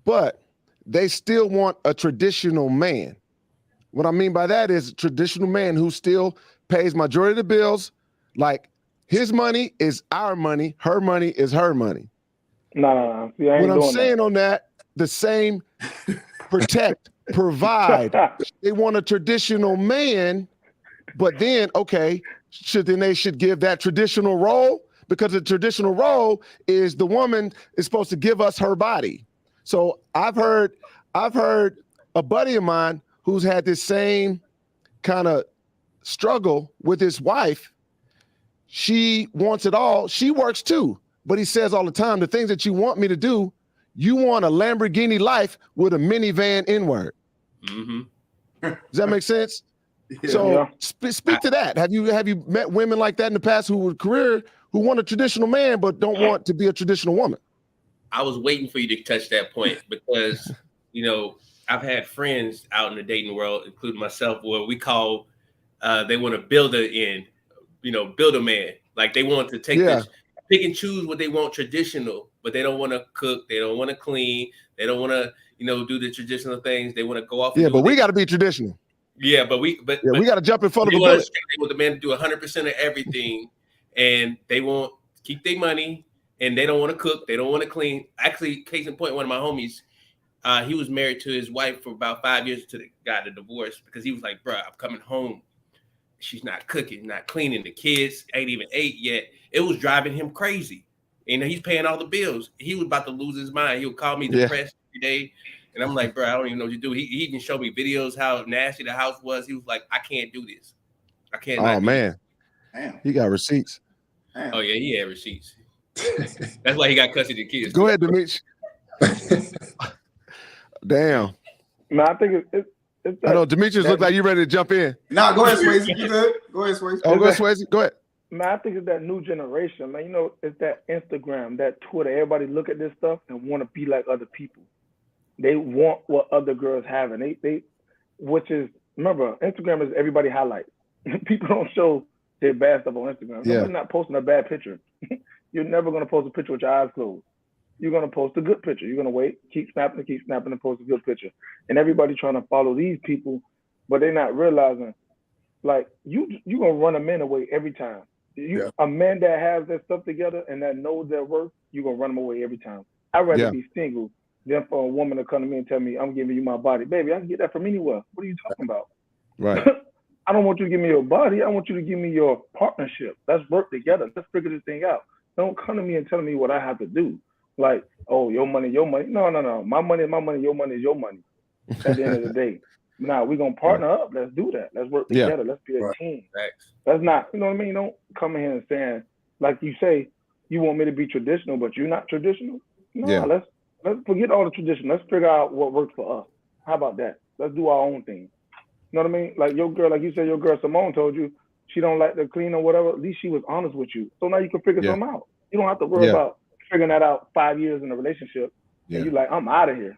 But they still want a traditional man. What I mean by that is a traditional man who still pays majority of the bills. Like his money is our money, her money is her money. No. What I'm saying on that, the same protect, provide. They want a traditional man, but then, okay, they should give that traditional role, because the traditional role is the woman is supposed to give us her body. So I've heard a buddy of mine who's had this same kind of struggle with his wife. She wants it all. She works too. But he says all the time, the things that you want me to do, you want a Lamborghini life with a minivan N-word. Mm-hmm. Does that make sense? Yeah. So speak to that. Have you met women like that in the past who want a traditional man but don't want to be a traditional woman? I was waiting for you to touch that point because, you know, I've had friends out in the dating world, including myself, where we call, they want to build build a man. Like they want to take this, pick and choose what they want traditional, but they don't want to cook. They don't want to clean. They don't want to, do the traditional things. They want to go off. Yeah, but we got to be traditional. Yeah, but we got to jump in front of a bullet. They want the man to do 100% of everything, and they won't keep their money, and they don't want to cook. They don't want to clean. Actually, case in point, one of my homies, he was married to his wife for about 5 years until they got a divorce because he was like, bro, I'm coming home. She's not cooking, not cleaning. The kids ain't even ate yet. It was driving him crazy. He's paying all the bills. He was about to lose his mind. He would call me depressed every day. And I'm like, bro, I don't even know what you do. He even showed me videos how nasty the house was. He was like, I can't do this. I can't. Oh, man. Damn. He got receipts. Damn. Oh, yeah, he had receipts. That's why he got custody of the kids. Go ahead, Demetrius. Damn. No, I think it's that, I know Demetrius look like you ready to jump in. Nah, go ahead, Swasey. You good? Go ahead, Swasey. Oh, go ahead, Swasey. Go ahead. Man, I think it's that new generation, man. It's that Instagram, that Twitter. Everybody look at this stuff and want to be like other people. They want what other girls have, and which is, remember, Instagram is everybody highlights. People don't show their bad stuff on Instagram. Yeah. Nobody's not posting a bad picture. You're never gonna post a picture with your eyes closed. You're gonna post a good picture. You're gonna wait, keep snapping and post a good picture. And everybody trying to follow these people, but they're not realizing, like, you gonna run a man away every time. A man that has their stuff together and that knows their worth, you're gonna run them away every time. I'd rather be single than for a woman to come to me and tell me, I'm giving you my body. Baby, I can get that from anywhere. What are you talking about? Right. I don't want you to give me your body. I want you to give me your partnership. Let's work together. Let's figure this thing out. Don't come to me and tell me what I have to do. Like, oh, your money, your money. No. My money is my money. Your money is your money. At the end of the day. Now, we're going to partner up. Let's do that. Let's work together. Let's be a team. Thanks. That's not, you know what I mean? Don't come in here and saying, like you say, you want me to be traditional, but you're not traditional? No, let's forget all the tradition. Let's figure out what works for us. How about that? Let's do our own thing. You know what I mean? Like your girl, like you said, your girl Simone told you she don't like to clean or whatever. At least she was honest with you. So now you can figure something out. You don't have to worry about figuring that out 5 years in a relationship. And you're like, I'm out of here.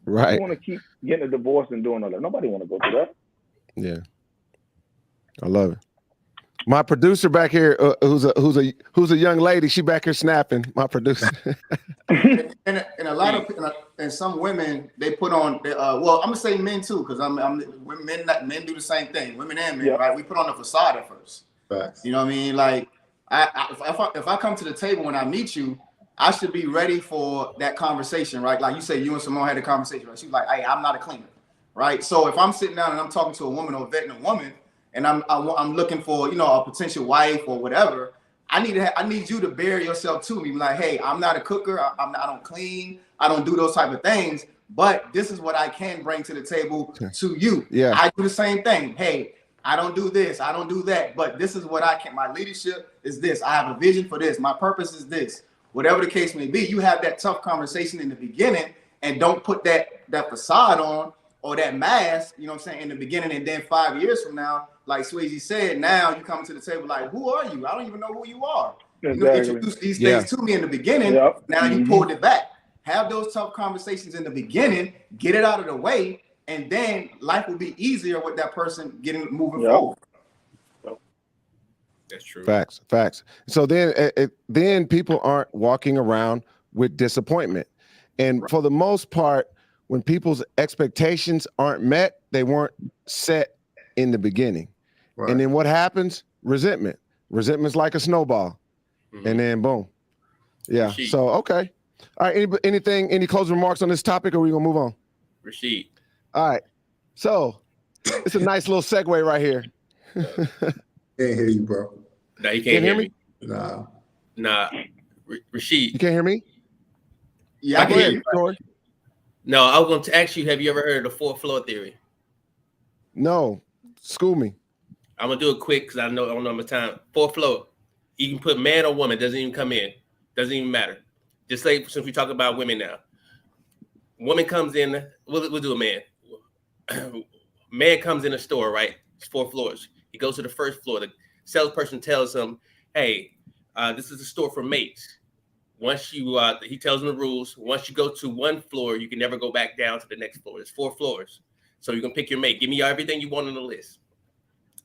Right. You want to keep getting a divorce and doing all that. Nobody want to go through that. Yeah. I love it. My producer back here, who's a young lady, she back here snapping. My producer. and a lot of and some women, they put on. Well, I'm gonna say men too, because men do the same thing. Women and men, right? We put on the facade at first. Right. You know what I mean? Like, if I come to the table when I meet you, I should be ready for that conversation, right? Like you say, you and Simone had a conversation, right? She was like, "Hey, I'm not a cleaner," right? So if I'm sitting down and I'm talking to a woman or vetting a woman, and I'm looking for, a potential wife or whatever, I need you to bear yourself to me. Like, hey, I'm not a cooker. I don't clean. I don't do those type of things. But this is what I can bring to the table to you. Yeah. I do the same thing. Hey, I don't do this. I don't do that. But this is what I can. My leadership is this. I have a vision for this. My purpose is this. Whatever the case may be, you have that tough conversation in the beginning and don't put that facade on or that mask, you know what I'm saying, in the beginning. And then 5 years from now, like Swasey said, now you come to the table like, who are you? I don't even know who you are. Exactly. You introduce these things to me in the beginning. Now you pulled it back. Have those tough conversations in the beginning, get it out of the way, and then life will be easier with that person moving forward. That's true. Facts. So then people aren't walking around with disappointment. And for the most part, when people's expectations aren't met, they weren't set in the beginning. Right. And then what happens? Resentment. Resentment's like a snowball. Mm-hmm. And then boom. Yeah. Rashid. So, okay. All right. Any closing remarks on this topic, or are we going to move on? Rashid. All right. So it's a nice little segue right here. Can't hear you, bro. No, you can't hear me. Nah. Rashid. You can't hear me? Yeah, I can hear you. No, I was going to ask you, have you ever heard of the 4th floor theory? No. School me. I'm gonna do it quick because I don't know my time. 4th floor. You can put man or woman, doesn't even come in, doesn't even matter. Just say since we talk about women now. Woman comes in, we'll do a man. Man comes in the store, right? It's 4 floors. He goes to the 1st floor. The salesperson tells him, "Hey, this is a store for mates. Once you, he tells him the rules. Once you go to 1 floor, you can never go back down to the next floor. There's 4 floors, so you can pick your mate. Give me everything you want on the list."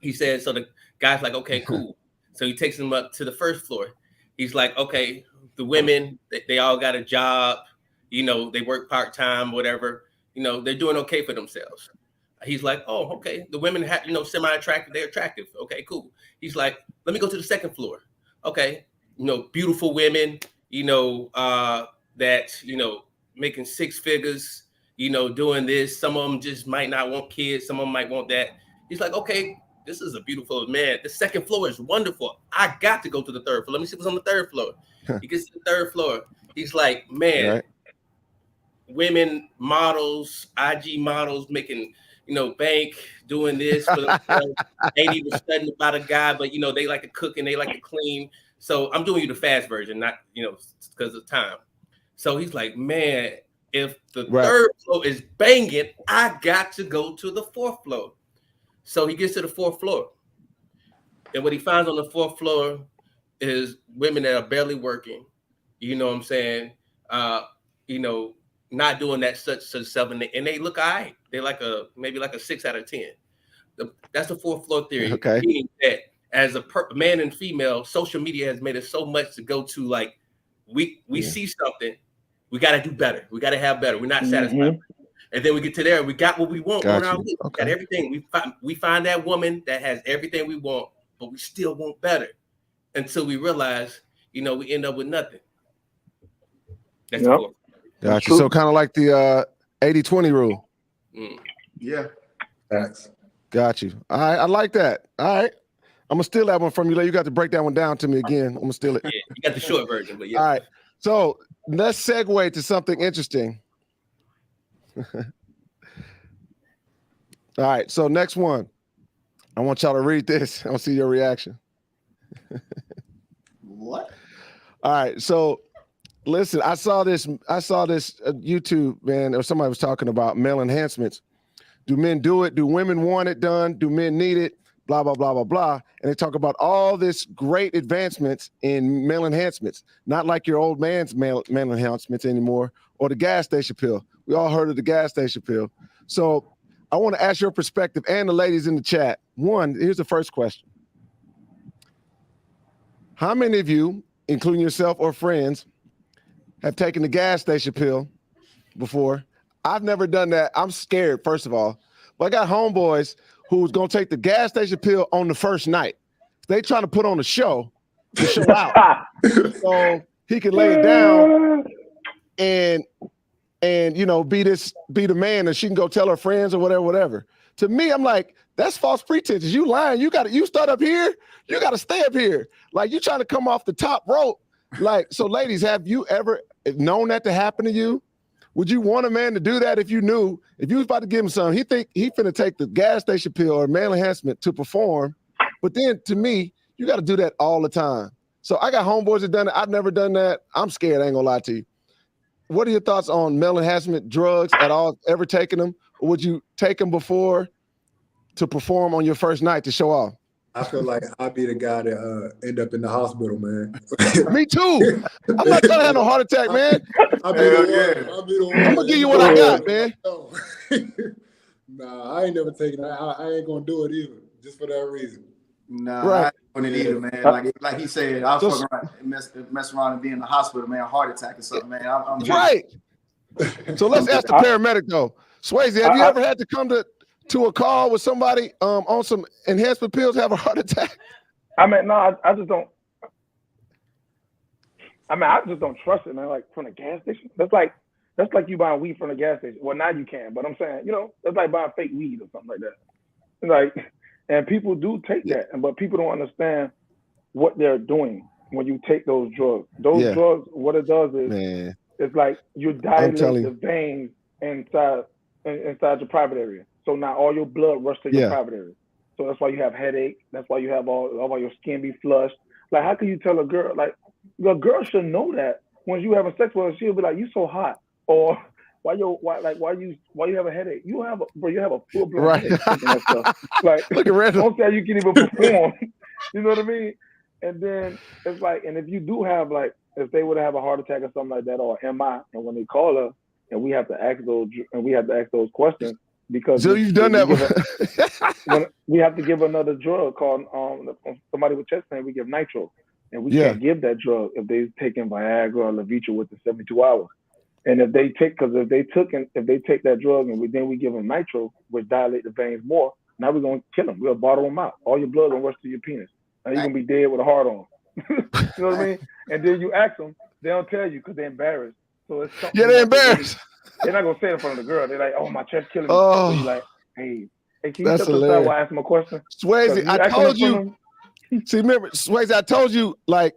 He said. So the guy's like, "Okay, cool." So he takes him up to the 1st floor. He's like, "Okay, the women, they all got a job. You know, they work part-time, whatever. You know, they're doing okay for themselves." He's like, "Oh, okay. The women have, semi-attractive. They're attractive. Okay, cool." He's like, "Let me go to the 2nd floor. Okay, beautiful women, that, making 6 figures, doing this. Some of them just might not want kids. Some of them might want that." He's like, "Okay, this is a beautiful man. The 2nd floor is wonderful. I got to go to the 3rd floor. Let me see what's on the 3rd floor." He gets to the 3rd floor. He's like, "Man, right. Women models, IG models making, bank, doing this for themselves. Ain't even studying about a guy, but they like to cook and they like to clean. So I'm doing you the fast version, not because of time." So he's like, "Man, if the 3rd floor is banging, I got to go to the 4th floor." So he gets to the 4th floor, and what he finds on the 4th floor is women that are barely working. You know what I'm saying? Not doing that such stuff, and they look all right. They're maybe like a 6 out of 10. That's the 4th floor theory. Okay. Meaning that as a man and female, social media has made it so much to go to, like, we see something, we got to do better. We got to have better. We're not satisfied. And then we get to there, we got what we want on our list. Okay. We got everything. We find that woman that has everything we want, but we still want better until we realize, we end up with nothing. That's the 4th. Gotcha. So kind of like the 80-20 rule. Yeah. Thanks. Got you. All right, I like that. All right. I'm gonna steal that one from you. You got to break that one down to me again. I'm gonna steal it. Yeah, you got the short version, but yeah. All right. So let's segue to something interesting. All right. So next one. I want y'all to read this. I want to see your reaction. What? All right. So listen, I saw this YouTube, man, or somebody was talking about male enhancements. Do men do it? Do women want it done? Do men need it? Blah, blah, blah, blah, blah. And they talk about all this great advancements in male enhancements, not like your old man's male enhancements anymore, or the gas station pill. We all heard of the gas station pill. So I want to ask your perspective and the ladies in the chat. One, here's the first question. How many of you, including yourself or friends, have taken the gas station pill before? I've never done that. I'm scared, first of all. But I got homeboys who's going to take the gas station pill on the first night. They trying to put on a show to show out. So he can lay it down and be the man, and she can go tell her friends or whatever. To me, I'm like, that's false pretenses. You lying. You start up here. You got to stay up here. Like, you trying to come off the top rope. Like, so ladies, have you ever known that to happen to you? Would you want a man to do that if you was about to give him something? He think he finna take the gas station pill or male enhancement to perform. But then to me, you got to do that all the time. So I got homeboys that done it. I've never done that. I'm scared. I ain't gonna lie to you. What are your thoughts on male enhancement drugs at all? Ever taken them? Or would you take them before to perform on your first night to show off? I feel like I'd be the guy that end up in the hospital, man. Me too. I'm not trying to have no heart attack, man. I'll be the one. I'm gonna give you what I got, man. Nah, I ain't never taken it. I ain't gonna do it either, just for that reason. Nah, right. I ain't doing it either, man. Like he said, I'll fuck around, mess around and be in the hospital, man. Heart attack or something, man. I'm right. So let's ask the paramedic though. Swasey, have you ever had to come to a call with somebody on some enhancement pills have a heart attack? I mean, no, I just don't. I just don't trust it, man. Like, from the gas station, that's like you buying weed from the gas station. Well, now you can, but I'm saying, that's like buying fake weed or something like that. Like, and people do take that, but people don't understand what they're doing when you take those drugs. Those drugs, what it does is, it's like you dilate the veins inside your private area. So now all your blood rushes to your private area. So that's why you have headache. That's why you have all your skin be flushed. Like, how can you tell a girl, like, the girl should know that when you having sex with her, she'll be like, "You so hot," or why you have a headache? You have a full blown headache thinking that stuff. Like, Look at Randall. don't say you can even perform. You know what I mean? And then it's like, and if you do have, like, if they would have a heart attack or something like that, or MI, and when they call her, and we have to ask those questions, because So you've done that. when we have to give another drug called somebody with chest pain, we give nitro, and we can't give that drug if they've taken Viagra or Levitra within 72 hours. And if they take that drug and then we give them nitro, which dilate the veins more, now we're gonna kill them. We'll bottle them out. All your blood gonna rush to your penis. Now you're gonna be dead with a heart on. You know what I mean? And then you ask them, they don't tell you because they're embarrassed. So it's something. Yeah, they're embarrassed. They're not gonna say it in front of the girl. They're like, "Oh, my chest killing me." Oh. So you're like, "Hey, can you That's step aside while I ask them a question?" Swasey, I told you. See, remember, Swasey, I told you, like,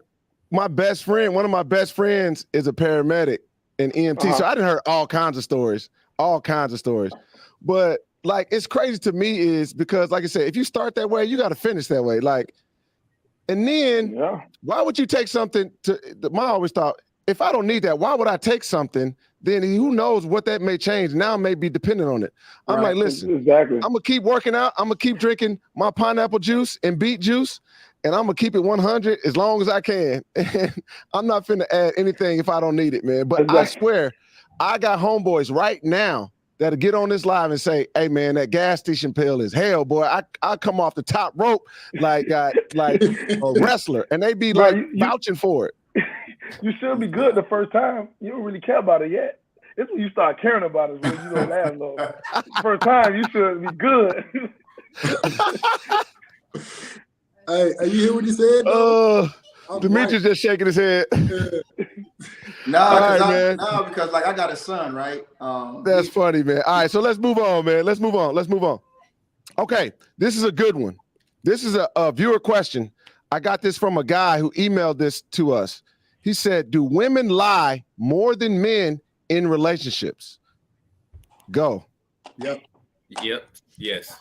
my best friend, one of my best friends is a paramedic in EMT. So I done heard all kinds of stories. But, like, it's crazy to me is because, like I said, if you start that way, you got to finish that way. Like, and then why would you take something to, my always thought, if I don't need that, why would I take something? Then who knows what that may change. Now I may be dependent on it. I'm like, listen, I'm going to keep working out. I'm going to keep drinking my pineapple juice and beet juice, and I'm going to keep it 100 as long as I can. And I'm not finna add anything if I don't need it, man. But I swear, I got homeboys right now that'll get on this live and say, "Hey, man, that gas station pill is hell, boy. I come off the top rope like a wrestler." And they be like vouching for it. You should be good the first time. You don't really care about it yet. It's when you start caring about it when you don't last long. First time, you should be good. Hey, you hear what he said? Demetrius just shaking his head. No, because like I got a son, right? That's funny, man. All right, so let's move on, man. Let's move on. Okay, this is a good one. This is a viewer question. I got this from a guy who emailed this to us. He said, "Do women lie more than men in relationships?" Go. Yep. Yes.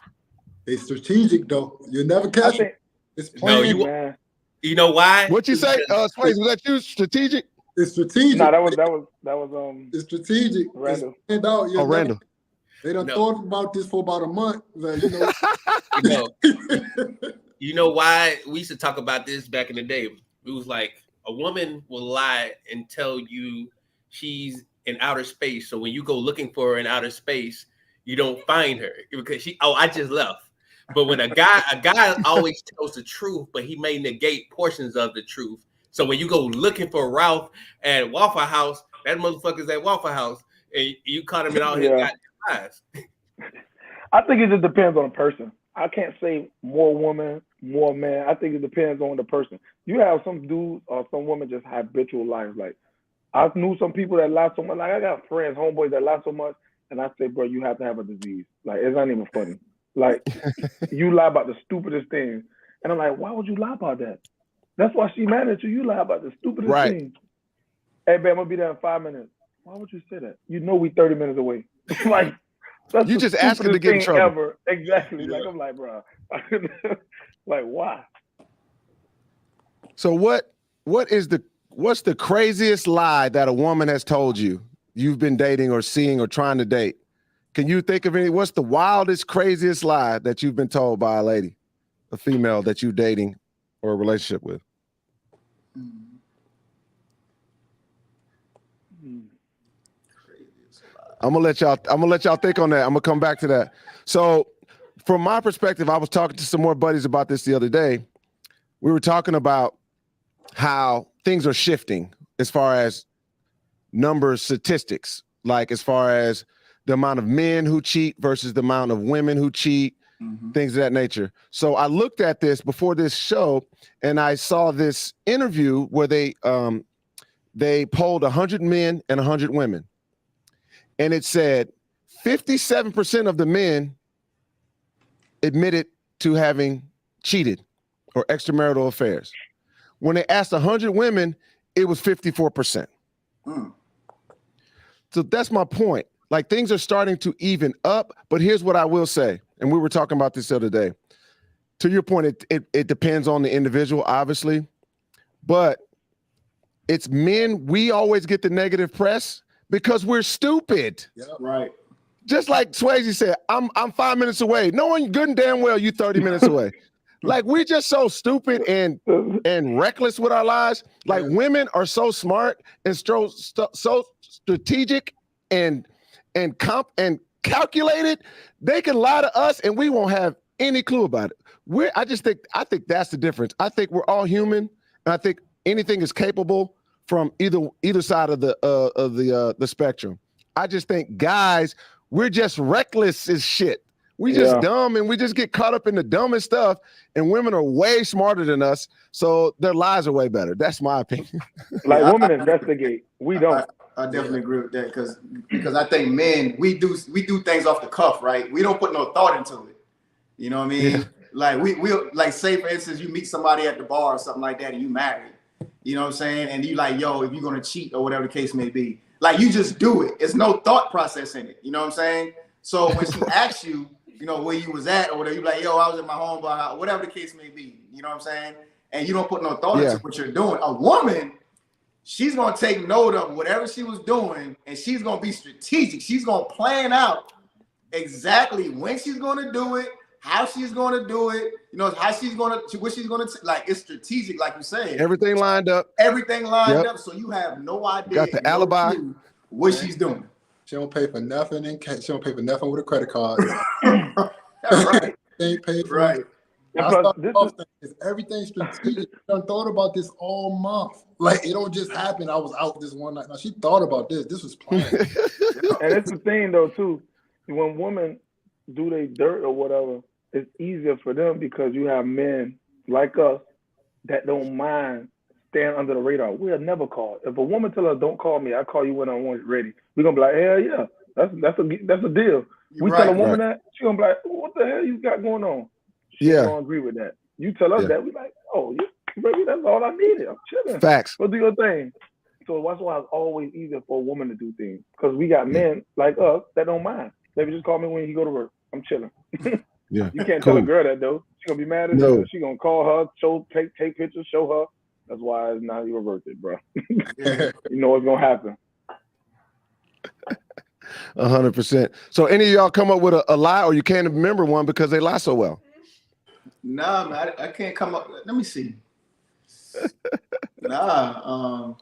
It's strategic though. You'll never catch it. It's plain. No, you know why? What you say? Swasey, was that you? Strategic? It's strategic. No, that was It's strategic. Randall. Randall. They done thought about this for about a month. Like, you know why we used to talk about this back in the day? It was like a woman will lie and tell you she's in outer space. So when you go looking for her in outer space, you don't find her because I just left. But when a guy always tells the truth, but he may negate portions of the truth. So when you go looking for Ralph at Waffle House, that motherfucker's at Waffle House, and you caught him in all his goddamn lies. I think it just depends on the person. I can't say more woman, more man. I think it depends on the person. You have some dudes or some women just habitual liars. Like, I knew some people that lie so much. Like, I got friends, homeboys that lie so much, and I say, bro, you have to have a disease. Like, it's not even funny. Like, you lie about the stupidest things. And I'm like, why would you lie about that? That's why she mad at you. You lie about the stupidest things. Hey, babe, I'm going to be there in 5 minutes. Why would you say that? You know we 30 minutes away. Like, that's you just asking to get in trouble. Ever. Exactly. Like, I'm like, bro. Like, why? So what's the craziest lie that a woman has told you you've been dating or seeing or trying to date? Can you think of any? What's the wildest, craziest lie that you've been told by a lady, a female that you're dating or a relationship with? I'm gonna let y'all think on that. I'm gonna come back to that. So from my perspective, I was talking to some more buddies about this the other day. We were talking about how things are shifting as far as numbers, statistics, like as far as the amount of men who cheat versus the amount of women who cheat, things of that nature. So I looked at this before this show and I saw this interview where they polled 100 men and 100 women. And it said 57% of the men admitted to having cheated or extramarital affairs. When they asked 100 women, it was 54%. So that's my point. Like, things are starting to even up, but here's what I will say, and we were talking about this the other day. to your point, it depends on the individual, obviously, but it's men. We always get the negative press because we're stupid. Yep. Right. Just like Swasey said, I'm 5 minutes away, knowing good and damn well you 30 minutes away. Like, we just so stupid and reckless with our lives. Like, women are so smart and so strategic and calculated. They can lie to us and we won't have any clue about it. I think that's the difference. I think we're all human, and I think anything is capable from either side of the spectrum. I just think guys, we're just reckless as shit. We just dumb, and we just get caught up in the dumbest stuff, and women are way smarter than us, so their lives are way better. That's my opinion. Like, women investigate. We don't. I definitely agree with that because I think men, we do things off the cuff, right? We don't put no thought into it. You know what I mean? Yeah. Like we'll like, say for instance, you meet somebody at the bar or something like that and you married. You know what I'm saying? And you like, yo, if you're gonna cheat or whatever the case may be, like, you just do it. It's no thought process in it. You know what I'm saying? So when she asks you, you know, where you was at or whatever, you like, yo, I was at my home bar, whatever the case may be. You know what I'm saying? And you don't put no thought into what you're doing. A woman, she's gonna take note of whatever she was doing, and she's gonna be strategic. She's gonna plan out exactly when she's gonna do it, how she's gonna do it, you know, how she's gonna, what she's gonna, like, it's strategic, like you said. Everything lined up. Everything lined up, so you have no idea. Got the alibi. What she's doing. She don't pay for nothing in cash. She don't pay for nothing with a credit card. That's right. They ain't paid for right. it. Everything strategic. I done thought about this all month. Like, it don't just happen. I was out this one night. Now, she thought about this. This was planned. And it's the thing, though, too. When women do their dirt or whatever, it's easier for them because you have men like us that don't mind staying under the radar. We'll never call. If a woman tell us, don't call me, I call you when I want it ready. We're gonna be like, hell yeah, that's a deal. We tell a woman that, she gonna be like, what the hell you got going on? She don't agree with that. You tell us that, we like, oh, baby, that's all I needed. I'm chilling. Facts. Go do your thing. So that's why it's always easier for a woman to do things, because we got men like us that don't mind. Baby, just call me when you go to work. I'm chilling. Yeah. You can't tell a girl that, though. She gonna be mad at you. She gonna call her, take pictures, show her. That's why it's not your birthday, bro. You know what's gonna happen. 100%. So any of y'all come up with a lie, or you can't remember one because they lie so well? Nah, man, I can't come up. Let me see. Nah,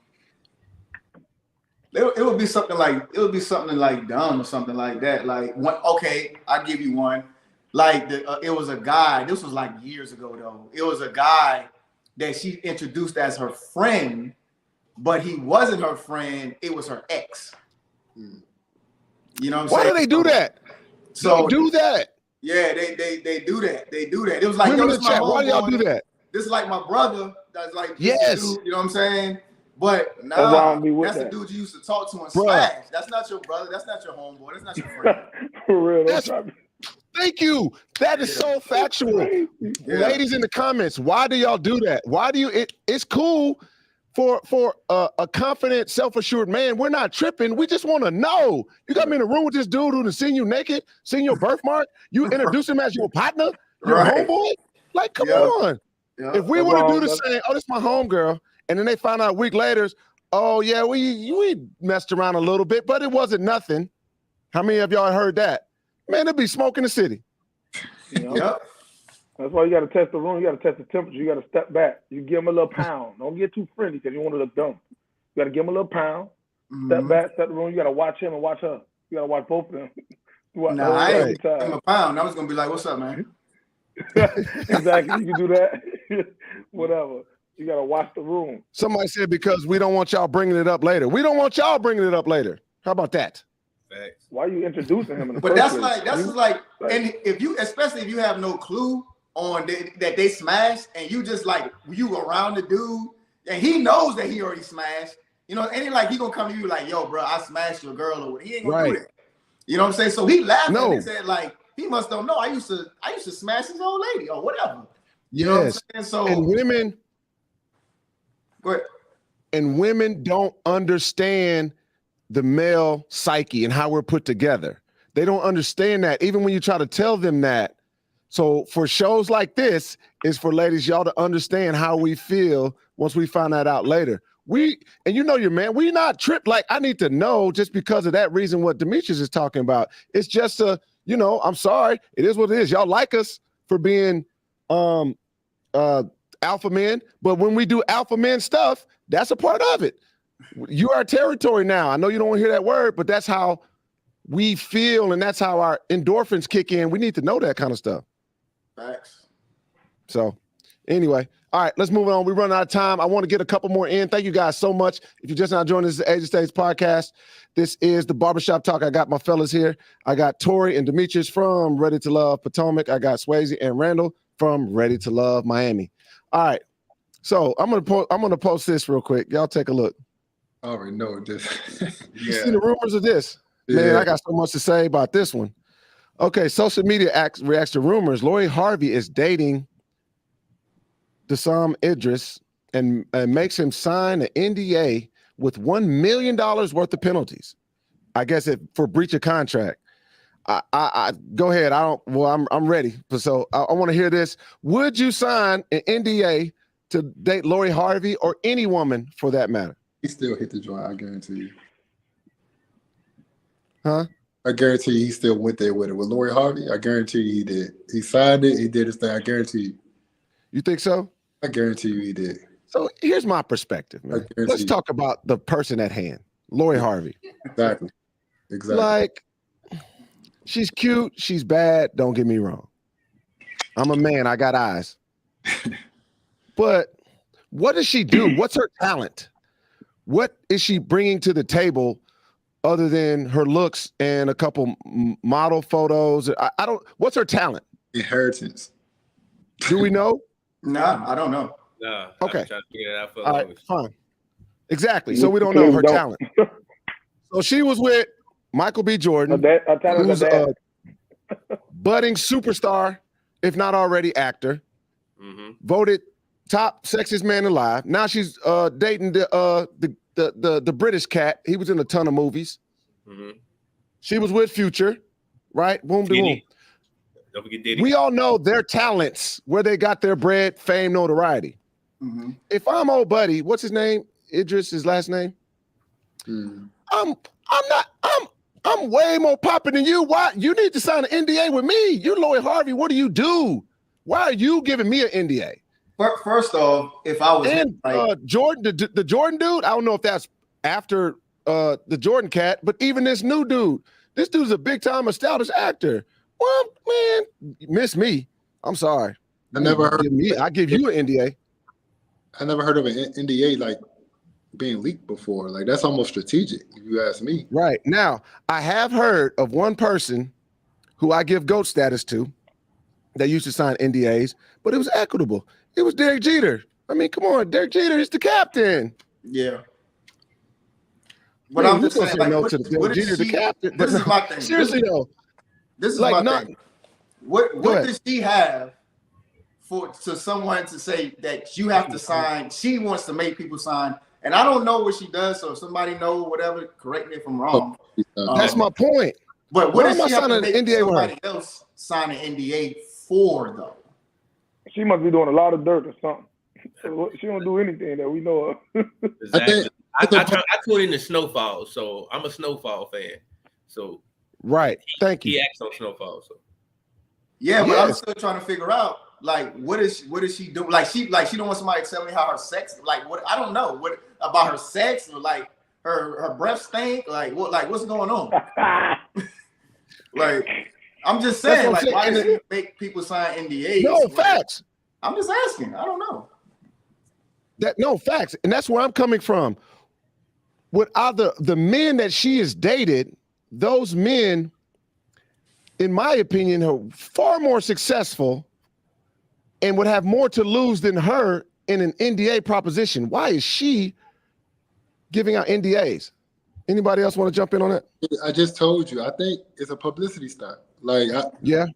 it would be something like dumb or something like that. Like, one, okay, I'll give you one. Like, it was a guy. This was like years ago though. It was a guy that she introduced as her friend, but he wasn't her friend. It was her ex. You know what I'm saying? Why do they do that? So they do that. Yeah, they do that. They do that. It was like, yo, this my why do y'all do that? This is like my brother. That's like, yes, dude, you know what I'm saying? But nah, that's the dude you used to talk to and smash. That's not your brother. That's not your homeboy. That's not your friend. For real. Thank you. That is so factual. Ladies in the comments, why do y'all do that? Why do you? It's cool for a confident, self-assured man. We're not tripping. We just want to know. You got me in a room with this dude who's seen you naked, seen your birthmark. You introduce him as your partner, your homeboy. Like, come on. Yeah. If we were to do the same, oh, this is my homegirl, and then they find out a week later, oh yeah, we messed around a little bit, but it wasn't nothing. How many of y'all heard that? Man, it'd be smoke in the city. Yep. That's why you got to test the room. You got to test the temperature. You got to step back. You give them a little pound. Don't get too friendly because you want to look dumb. You got to give them a little pound. Step back, step the room. You got to watch him and watch her. You got to watch both of them. Nah, I ain't give him a pound. I was going to be like, what's up, man? Exactly. You can do that. Whatever. You got to watch the room. Somebody said because we don't want y'all bringing it up later. We don't want y'all bringing it up later. How about that? Thanks. Why are you introducing him in the But first that's like, and if you, especially if you have no clue on that they smashed, and you just like, you around the dude, and he knows that he already smashed, you know, and he gonna come to you like, yo, bro, I smashed your girl, or he ain't gonna do that. You know what I'm saying? So he laughed and said, like, he must don't know. I used to smash his old lady or whatever. You know what I'm saying? So and women, go ahead. And women don't understand the male psyche and how we're put together. They don't understand that. Even when you try to tell them that, So for shows like this, is for ladies, y'all to understand how we feel once we find that out later. And you know your man, we not tripped. Like, I need to know just because of that reason what Demetrius is talking about. It's just I'm sorry. It is what it is. Y'all like us for being alpha men, but when we do alpha men stuff, that's a part of it. You are territory now. I know you don't want to hear that word, but that's how we feel, and that's how our endorphins kick in. We need to know that kind of stuff. Facts. So anyway, all right, let's move on. We run out of time. I want to get a couple more in. Thank you guys so much. If you're just now joining us, this is the Age of Stage podcast. This is the Barbershop Talk. I got my fellas here. I got Tory and Demetrius from Ready to Love Potomac. I got Swasey and Randall from Ready to Love Miami. All right, so I'm gonna post this real quick. Y'all take a look. I already know this. You see the rumors of this? Man, Yeah. I got so much to say about this one. Okay, social media reacts to rumors. Lori Harvey is dating Deion Idris and makes him sign an NDA with $1 million worth of penalties. I guess for breach of contract. I go ahead. I'm ready. So I want to hear this. Would you sign an NDA to date Lori Harvey or any woman for that matter? He still hit the joint, I guarantee you. Huh? I guarantee you he still went there with it. With Lori Harvey, I guarantee you he did. He signed it, he did his thing. I guarantee you. You think so? I guarantee you he did. So here's my perspective, man. Let's talk about the person at hand, Lori Harvey. Exactly. Like, she's cute, she's bad, don't get me wrong. I'm a man, I got eyes. But what does she do? What's her talent? What is she bringing to the table other than her looks and a couple model photos? I don't, what's her talent? Inheritance. Do we know? Nah, I don't know. No. Okay. I'm trying to figure it out for All right, fine. Exactly. So we don't know her talent. So she was with Michael B. Jordan, who's a budding superstar, if not already actor, voted top sexiest man alive. Now she's dating the British cat. He was in a ton of movies. She was with Future, right? Boom, boom. Don't forget Diddy. We all know their talents, where they got their bread, fame, notoriety. If I'm old buddy, what's his name? Idris, his last name. I'm way more popping than you. Why? You need to sign an NDA with me. You Lori Harvey. What do you do? Why are you giving me an NDA? First off, if I was Jordan, the Jordan dude, I don't know if that's after the Jordan cat, but even this new dude, this dude's a big time established actor. Well, man, miss me. I'm sorry. I never heard. I give you an NDA. I never heard of an NDA like being leaked before. Like, that's almost strategic, if you ask me. Right. Now, I have heard of one person who I give GOAT status to that used to sign NDAs, but it was equitable. It was Derek Jeter. I mean, come on, Derek Jeter is the captain. Yeah. But I'm just saying, like, no to the Derek Jeter, the captain. This is my thing. Seriously though, this is like, my thing. What does she have to someone to say that you have to sign? She wants to make people sign, and I don't know what she does. So if somebody know whatever, correct me if I'm wrong. That's my point. But what does she have to signing make an NDA with somebody else sign an NDA for though? She must be doing a lot of dirt or something. She don't do anything that we know of. Exactly. I tune into Snowfall, so I'm a Snowfall fan. So right, thank you. He acts on Snowfall, so yeah, but I'm still trying to figure out like what is she doing? Like she don't want somebody to tell me how her sex, like what, I don't know what about her sex, or like her breath stink, like what's going on? Like, I'm just saying, like, why does she make people sign NDAs? No, facts. I'm just asking. I don't know. No, facts. And that's where I'm coming from. With either the men that she has dated, those men, in my opinion, are far more successful and would have more to lose than her in an NDA proposition. Why is she giving out NDAs? Anybody else want to jump in on that? I just told you. I think it's a publicity stunt. Like, yeah.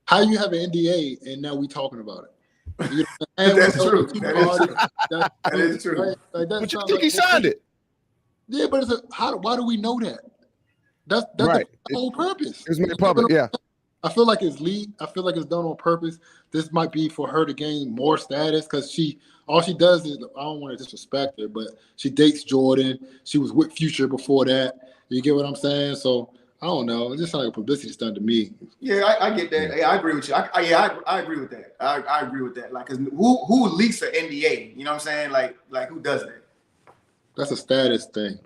How you have an NDA and now we talking about it? You know, that's true. That is true. Right? Like, but you think he signed it? Yeah, but why do we know that? That's right. The whole purpose. It's made public. Yeah. I feel like it's lead. I feel like it's done on purpose. This might be for her to gain more status because all she does is, I don't want to disrespect her, but she dates Jordan. She was with Future before that. You get what I'm saying? So I don't know. It just sounds like a publicity stunt to me. Yeah, I get that. Yeah, I agree with you. I agree with that. I agree with that. Like, cause who leaks an NDA? You know what I'm saying? Like who does that? That's a status thing.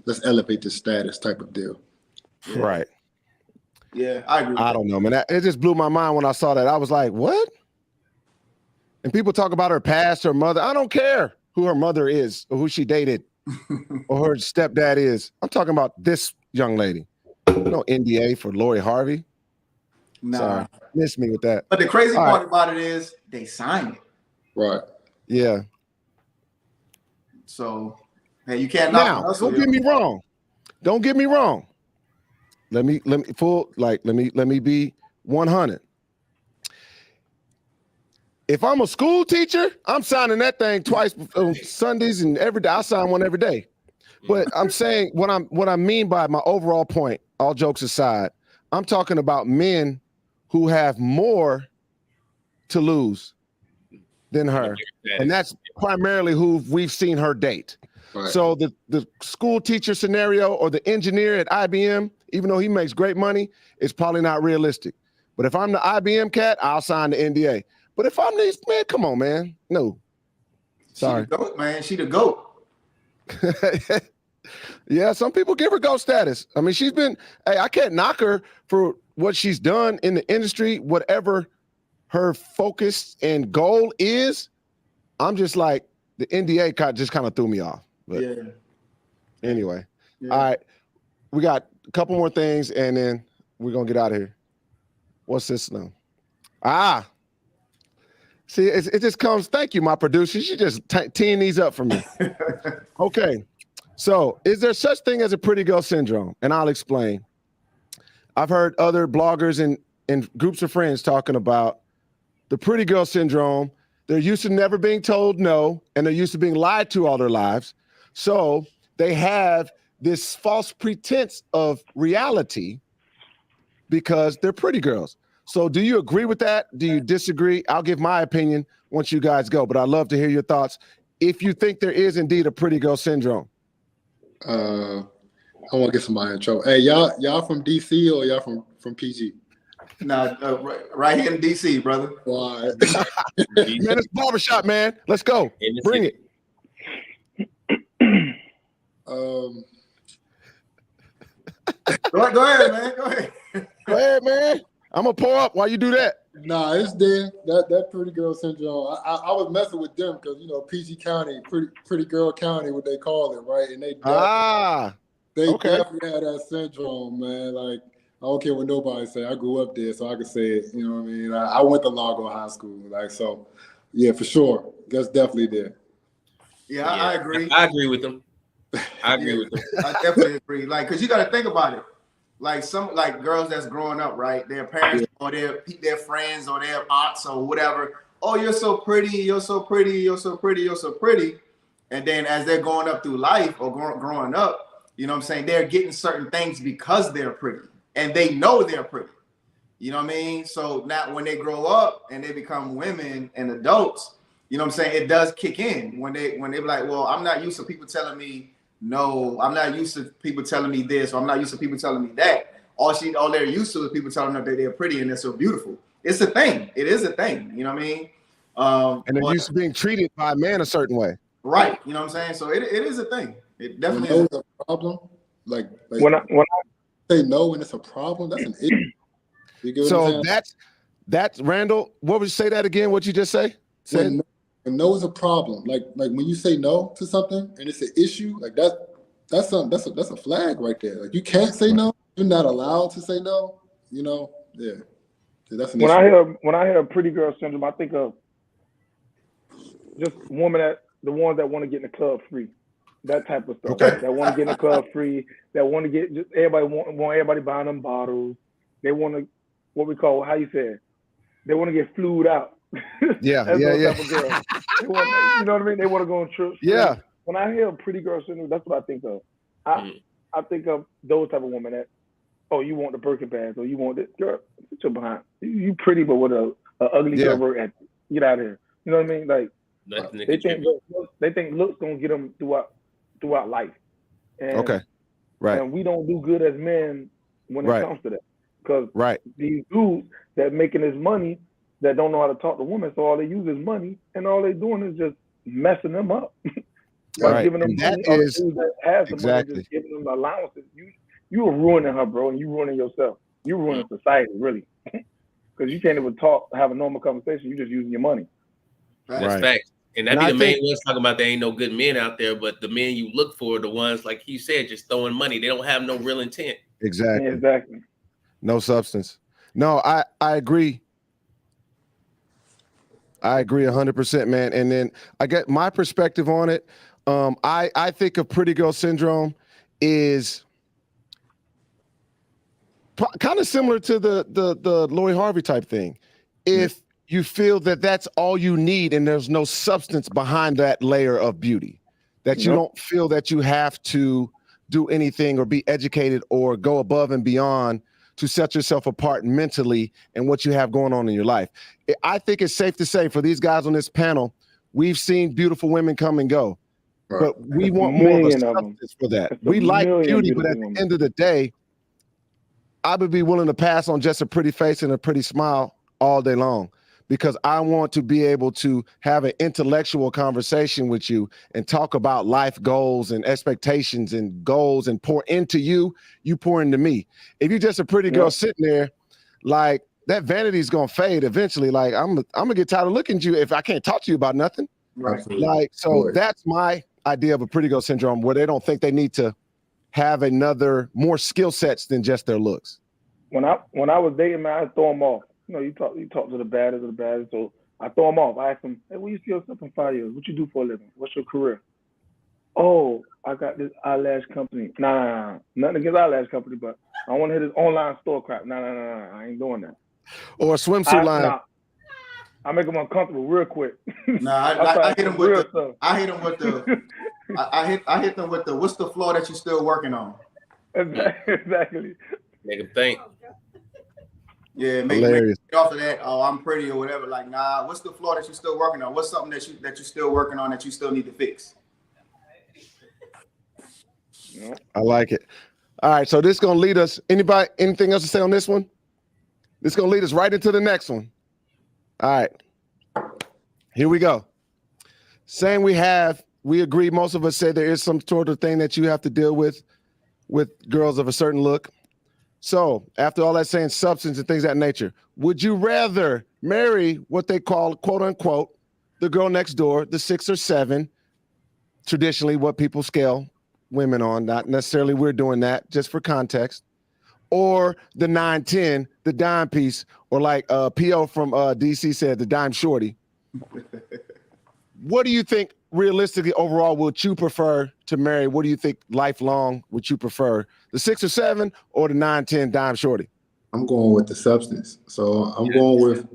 Let's elevate the status type of deal. Yeah. Right. Yeah, I agree with I don't know, man. It just blew my mind when I saw that. I was like, what? And people talk about her past, her mother. I don't care who her mother is or who she dated or her stepdad is. I'm talking about this young lady. No NDA for Lori Harvey. Nah. Sorry. Miss me with that. But the crazy part about it is they signed it. Right. Yeah. So, hey, you can't knock us. Don't get me wrong. Don't get me wrong. Let me be 100. If I'm a school teacher, I'm signing that thing twice on Sundays and every day. I sign one every day. But I'm saying what I mean by my overall point, all jokes aside, I'm talking about men who have more to lose than her. And that's primarily who we've seen her date. Right. So the school teacher scenario or the engineer at IBM, even though he makes great money, is probably not realistic. But if I'm the IBM cat, I'll sign the NDA. But if I'm this, man, come on, man. No. Sorry. She the GOAT, man. She the GOAT. Yeah, some people give her GOAT status. I mean, I can't knock her for what she's done in the industry, whatever her focus and goal is. I'm just like, the NDA just kind of threw me off. But yeah. Anyway. Yeah. All right. We got a couple more things and then we're going to get out of here. What's this now? See, it just comes. Thank you, my producer. She just teeing these up for me. Okay. So is there such thing as a pretty girl syndrome? And I'll explain. I've heard other bloggers and groups of friends talking about the pretty girl syndrome. They're used to never being told no, and they're used to being lied to all their lives. So they have this false pretense of reality because they're pretty girls. So do you agree with that? Do you disagree? I'll give my opinion once you guys go, but I'd love to hear your thoughts if you think there is indeed a pretty girl syndrome. I want to get somebody in trouble. Hey, y'all from DC or y'all from PG? Nah, right here in DC, brother. Well, Man, it's barbershop, man. Let's go. Bring it. Go ahead, man. Go ahead. Go ahead, man. I'm gonna pour up while you do that. Nah, it's there. That pretty girl syndrome. I was messing with them because PG County, pretty girl county, what they call it, right? And they definitely had that syndrome, man. Like, I don't care what nobody say. I grew up there, so I can say it. You know what I mean? I went to Largo High School, so yeah, for sure. That's definitely there. Yeah, I agree. I agree with them. I definitely agree. Like, cause you got to think about it. Like girls that's growing up, right? Their parents or their friends or their aunts or whatever. Oh, you're so pretty. You're so pretty. You're so pretty. You're so pretty. And then as they're going up through life or growing up, you know what I'm saying? They're getting certain things because they're pretty and they know they're pretty. You know what I mean? So now when they grow up and they become women and adults, you know what I'm saying? It does kick in when they be like, well, I'm not used to people telling me no, I'm not used to people telling me this, or I'm not used to people telling me that. All they're used to is people telling them that they're pretty and they're so beautiful. It's a thing. It is a thing. You know what I mean? And they're used to being treated by a man a certain way. Right. You know what I'm saying? So it is a thing. It definitely is a problem. Like when I say no and it's a problem, that's an issue. You get what I'm saying? That's Randall. What would you say that again? What you just say? When no is a problem. Like when you say no to something and it's an issue, like that's a flag right there. Like you can't say no. You're not allowed to say no. Yeah. That's an issue. When I hear pretty girl syndrome, I think of just the ones that want to get in the club free, that type of stuff. Okay. That want to get in the club free. That want to get just everybody want everybody buying them bottles. They want to what we call they want to get flued out. Yeah. Type of girl. You know what I mean? They want to go on trips. Yeah. When I hear pretty girl syndrome, that's what I think of. I think of those type of women that oh, you want the Birkin bags, or you want this girl, sit your behind. You pretty, but with a ugly girl work ethic. Get out of here. You know what I mean? Like they think looks gonna get them throughout life. And, and we don't do good as men when it comes to that, because these dudes that making this money that don't know how to talk to women, so all they use is money, and all they doing is just messing them up. By giving them money, that has the money, just giving them allowances. You are ruining her, bro, and you ruining yourself. You ruining society, really, because you can't even have a normal conversation. You just using your money. That's facts. And that be the main ones talking about there ain't no good men out there, but the men you look for are the ones, like he said, just throwing money. They don't have no real intent. Exactly. No substance. No, I agree. I agree 100%, man. And then I get my perspective on it. I think of pretty girl syndrome is kind of similar to the Lori Harvey type thing. If you feel that that's all you need and there's no substance behind that layer of beauty, that you don't feel that you have to do anything or be educated or go above and beyond to set yourself apart mentally and what you have going on in your life. I think it's safe to say for these guys on this panel, we've seen beautiful women come and go, but we want more of a substance for that. We like beauty, but at the end of the day, I would be willing to pass on just a pretty face and a pretty smile all day long, because I want to be able to have an intellectual conversation with you and talk about life goals and expectations and goals and pour into you, you pour into me. If you're just a pretty girl sitting there, like, that vanity is gonna fade eventually. Like, I'm gonna get tired of looking at you if I can't talk to you about nothing. Like, so that's my idea of a pretty girl syndrome, where they don't think they need to have more skill sets than just their looks. When I was dating, man, I throw them off. You know, you talk to the baddest of the baddest, so I throw them off. I ask them, hey, where you see yourself in 5 years? What you do for a living? What's your career? Oh, I got this eyelash company. Nah. Nothing against eyelash company, but I want to hit this online store crap. Nah. I ain't doing that. Or a swimsuit line. Nah. I make them uncomfortable real quick. I hit them with the what's the flaw that you're still working on? Exactly. Make them think. Yeah, make off of that. Oh, I'm pretty or whatever. Like, nah. What's the flaw that you're still working on? What's something that you're still working on that you still need to fix? I like it. All right, so this is gonna lead us. Anything else to say on this one? This is gonna lead us right into the next one. All right, here we go. Saying we agree. Most of us say there is some sort of thing that you have to deal with girls of a certain look. So after all that saying substance and things of that nature, would you rather marry what they call, quote unquote, the girl next door, the 6 or 7, traditionally what people scale women on, not necessarily we're doing that, just for context, or the 9-10, the dime piece, or like P.O. from DC said, the dime shorty? What do you think realistically overall would you prefer to marry? What do you think lifelong would you prefer, the 6 or 7 or the 9-10 dime shorty? I'm going with the substance. So I'm going with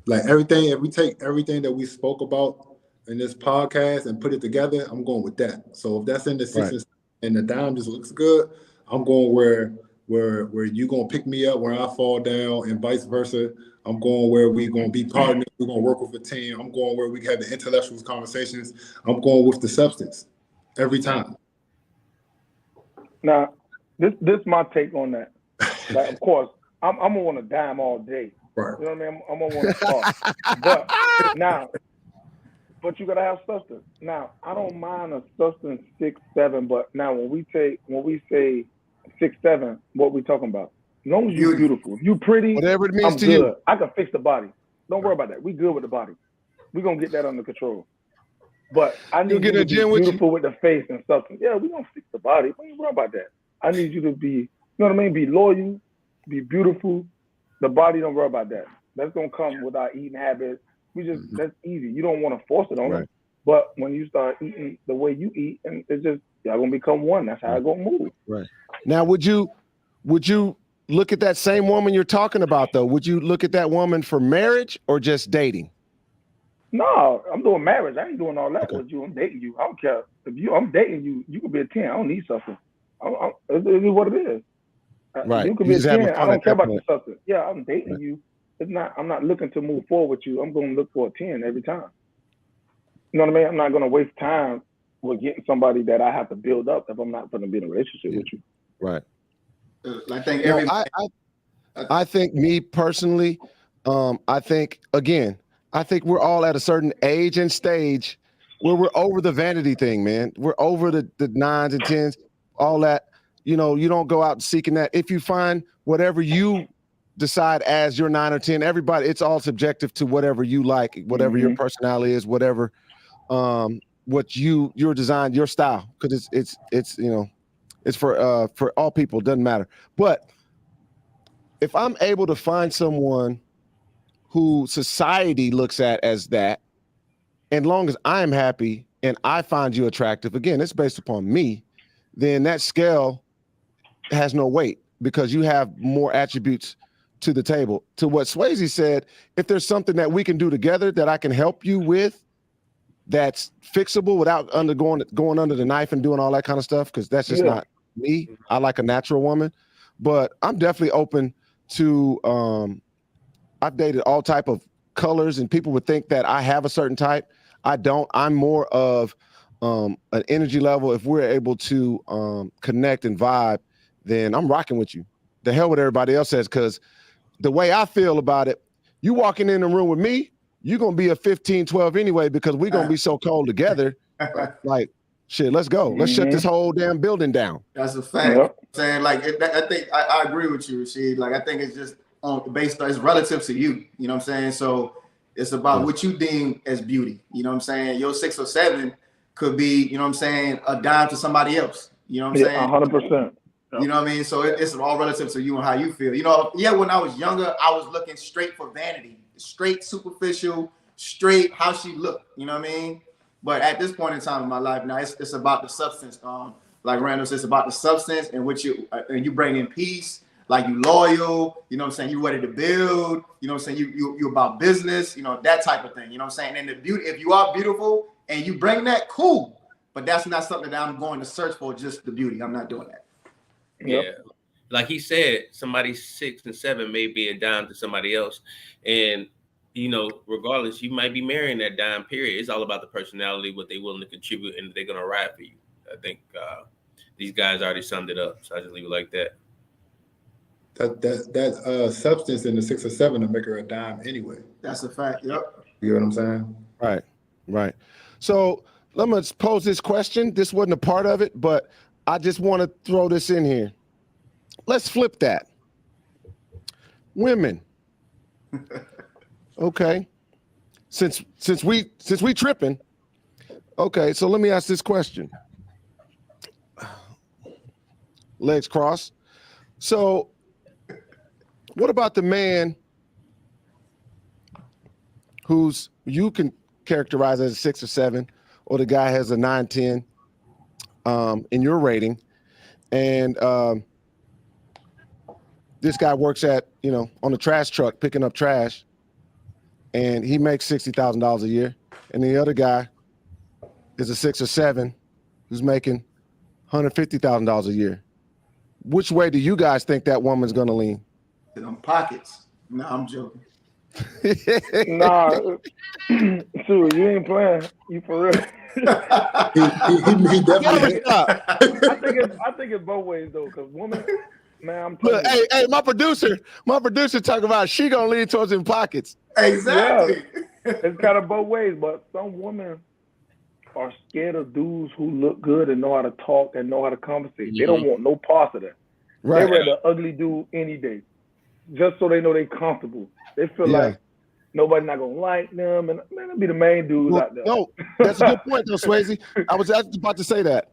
like everything. If we take everything that we spoke about in this podcast and put it together, I'm going with that. So if that's in the 6 and the dime just looks good, I'm going where you gonna pick me up where I fall down and vice versa. I'm going where we gonna be partners. We're gonna work with a team. I'm going where we have the intellectual conversations. I'm going with the substance every time. Now, this my take on that. Like, of course, I'm gonna want a dime all day. Right. You know what I mean? I'm gonna want to start. But you gotta have substance. Now, I don't mind a substance 6, 7, but now when we say 6, 7, what we talking about? As long as you're beautiful, if you pretty, whatever it means I'm to good. you. I can fix the body. Don't worry about that. We good with the body. We're gonna get that under control. But I need you to be beautiful with the face and substance. Yeah, we're gonna fix the body. Don't worry about that. I need you to be, you know what I mean? Be loyal, be beautiful. The body, don't worry about that. That's gonna come with our eating habits. That's easy. You don't want to force it on them. But when you start eating the way you eat, and it's just y'all gonna become one. That's how it's gonna move. Right. Now, would you look at that same woman you're talking about though? Would you look at that woman for marriage or just dating? No, I'm doing marriage. I ain't doing all that with you. I'm dating you. I don't care. I'm dating you. You could be a 10. I don't need something. It is what it is. Right. You could You be a just having 10. I fun don't at care that about point. the substance. Yeah, I'm dating you. I'm not looking to move forward with you. I'm going to look for a 10 every time. You know what I mean? I'm not going to waste time with getting somebody that I have to build up if I'm not going to be in a relationship with you. Right. I think No, everybody. I think me personally, I think we're all at a certain age and stage where we're over the vanity thing, man. We're over the 9s and 10s, all that. You know, you don't go out seeking that. If you find whatever you decide as your 9 or 10, everybody, it's all subjective to whatever you like, whatever your personality is, whatever what your design, your style, because it's you know, it's for all people, doesn't matter. But if I'm able to find someone who society looks at as that, and long as I'm happy and I find you attractive, again, it's based upon me, then that scale has no weight because you have more attributes to the table. To what Swasey said, if there's something that we can do together that I can help you with that's fixable without going under the knife and doing all that kind of stuff, because that's just not me. I like a natural woman. But I'm definitely open to I've dated all type of colors, and people would think that I have a certain type. I don't. I'm more of an energy level. If we're able to connect and vibe, then I'm rocking with you. The hell with everybody else says, because the way I feel about it, you walking in the room with me, you're going to be a 15, 12 anyway, because we're going to be so cold together. Like, shit, let's go. Let's shut this whole damn building down. That's a fact. Yep. Saying like, I think I agree with you, Rashid. Like, I think it's just based on, it's relative to you. You know what I'm saying? So it's about what you deem as beauty. You know what I'm saying? Your 6 or 7 could be, you know what I'm saying, a dime to somebody else. You know what I'm saying? 100%. You know what I mean? So it's all relative to you and how you feel. You know, when I was younger, I was looking straight for vanity, straight superficial, straight how she looked. You know what I mean? But at this point in time in my life now, it's about the substance. Like Randall says, it's about the substance in which you bring in peace. Like, you loyal, you know what I'm saying? You ready to build, you know what I'm saying? You about business, you know, that type of thing. You know what I'm saying? And the beauty, if you are beautiful and you bring that, cool. But that's not something that I'm going to search for, just the beauty. I'm not doing that. Yeah. Like he said, somebody 6 and 7 may be a dime to somebody else. And, you know, regardless, you might be marrying that dime, period. It's all about the personality, what they're willing to contribute, and they're going to ride for you. I think these guys already summed it up. So I just leave it like that. That substance in the 6 or 7 to make her a dime anyway. That's a fact. Yep. You know what I'm saying? Right. So let me pose this question. This wasn't a part of it, but I just want to throw this in here. Let's flip that. Women. Okay. Since we tripping. Okay, so let me ask this question. Legs crossed. So what about the man who's you can characterize as a 6 or 7, or the guy has a 9, 10 in your rating, and this guy works at, you know, on the trash truck picking up trash, and he makes $60,000 a year, and the other guy is a 6 or 7 who's making $150,000 a year. Which way do you guys think that woman's gonna lean? To them pockets. No, I'm joking. Nah, Sue, you ain't playing. You for real? he definitely. I think it's both ways though, because women, man, I'm telling you. Hey, my producer talking about she gonna lean towards them pockets. Exactly. Yeah, it's kind of both ways, but some women are scared of dudes who look good and know how to talk and know how to conversate. They don't want no parts of that. Right. They rather ugly dude any day, just so they know they comfortable. They feel like nobody's not gonna like them, and man, it'll be the main dudes out there. No, that's a good point though, Swasey. I was about to say that.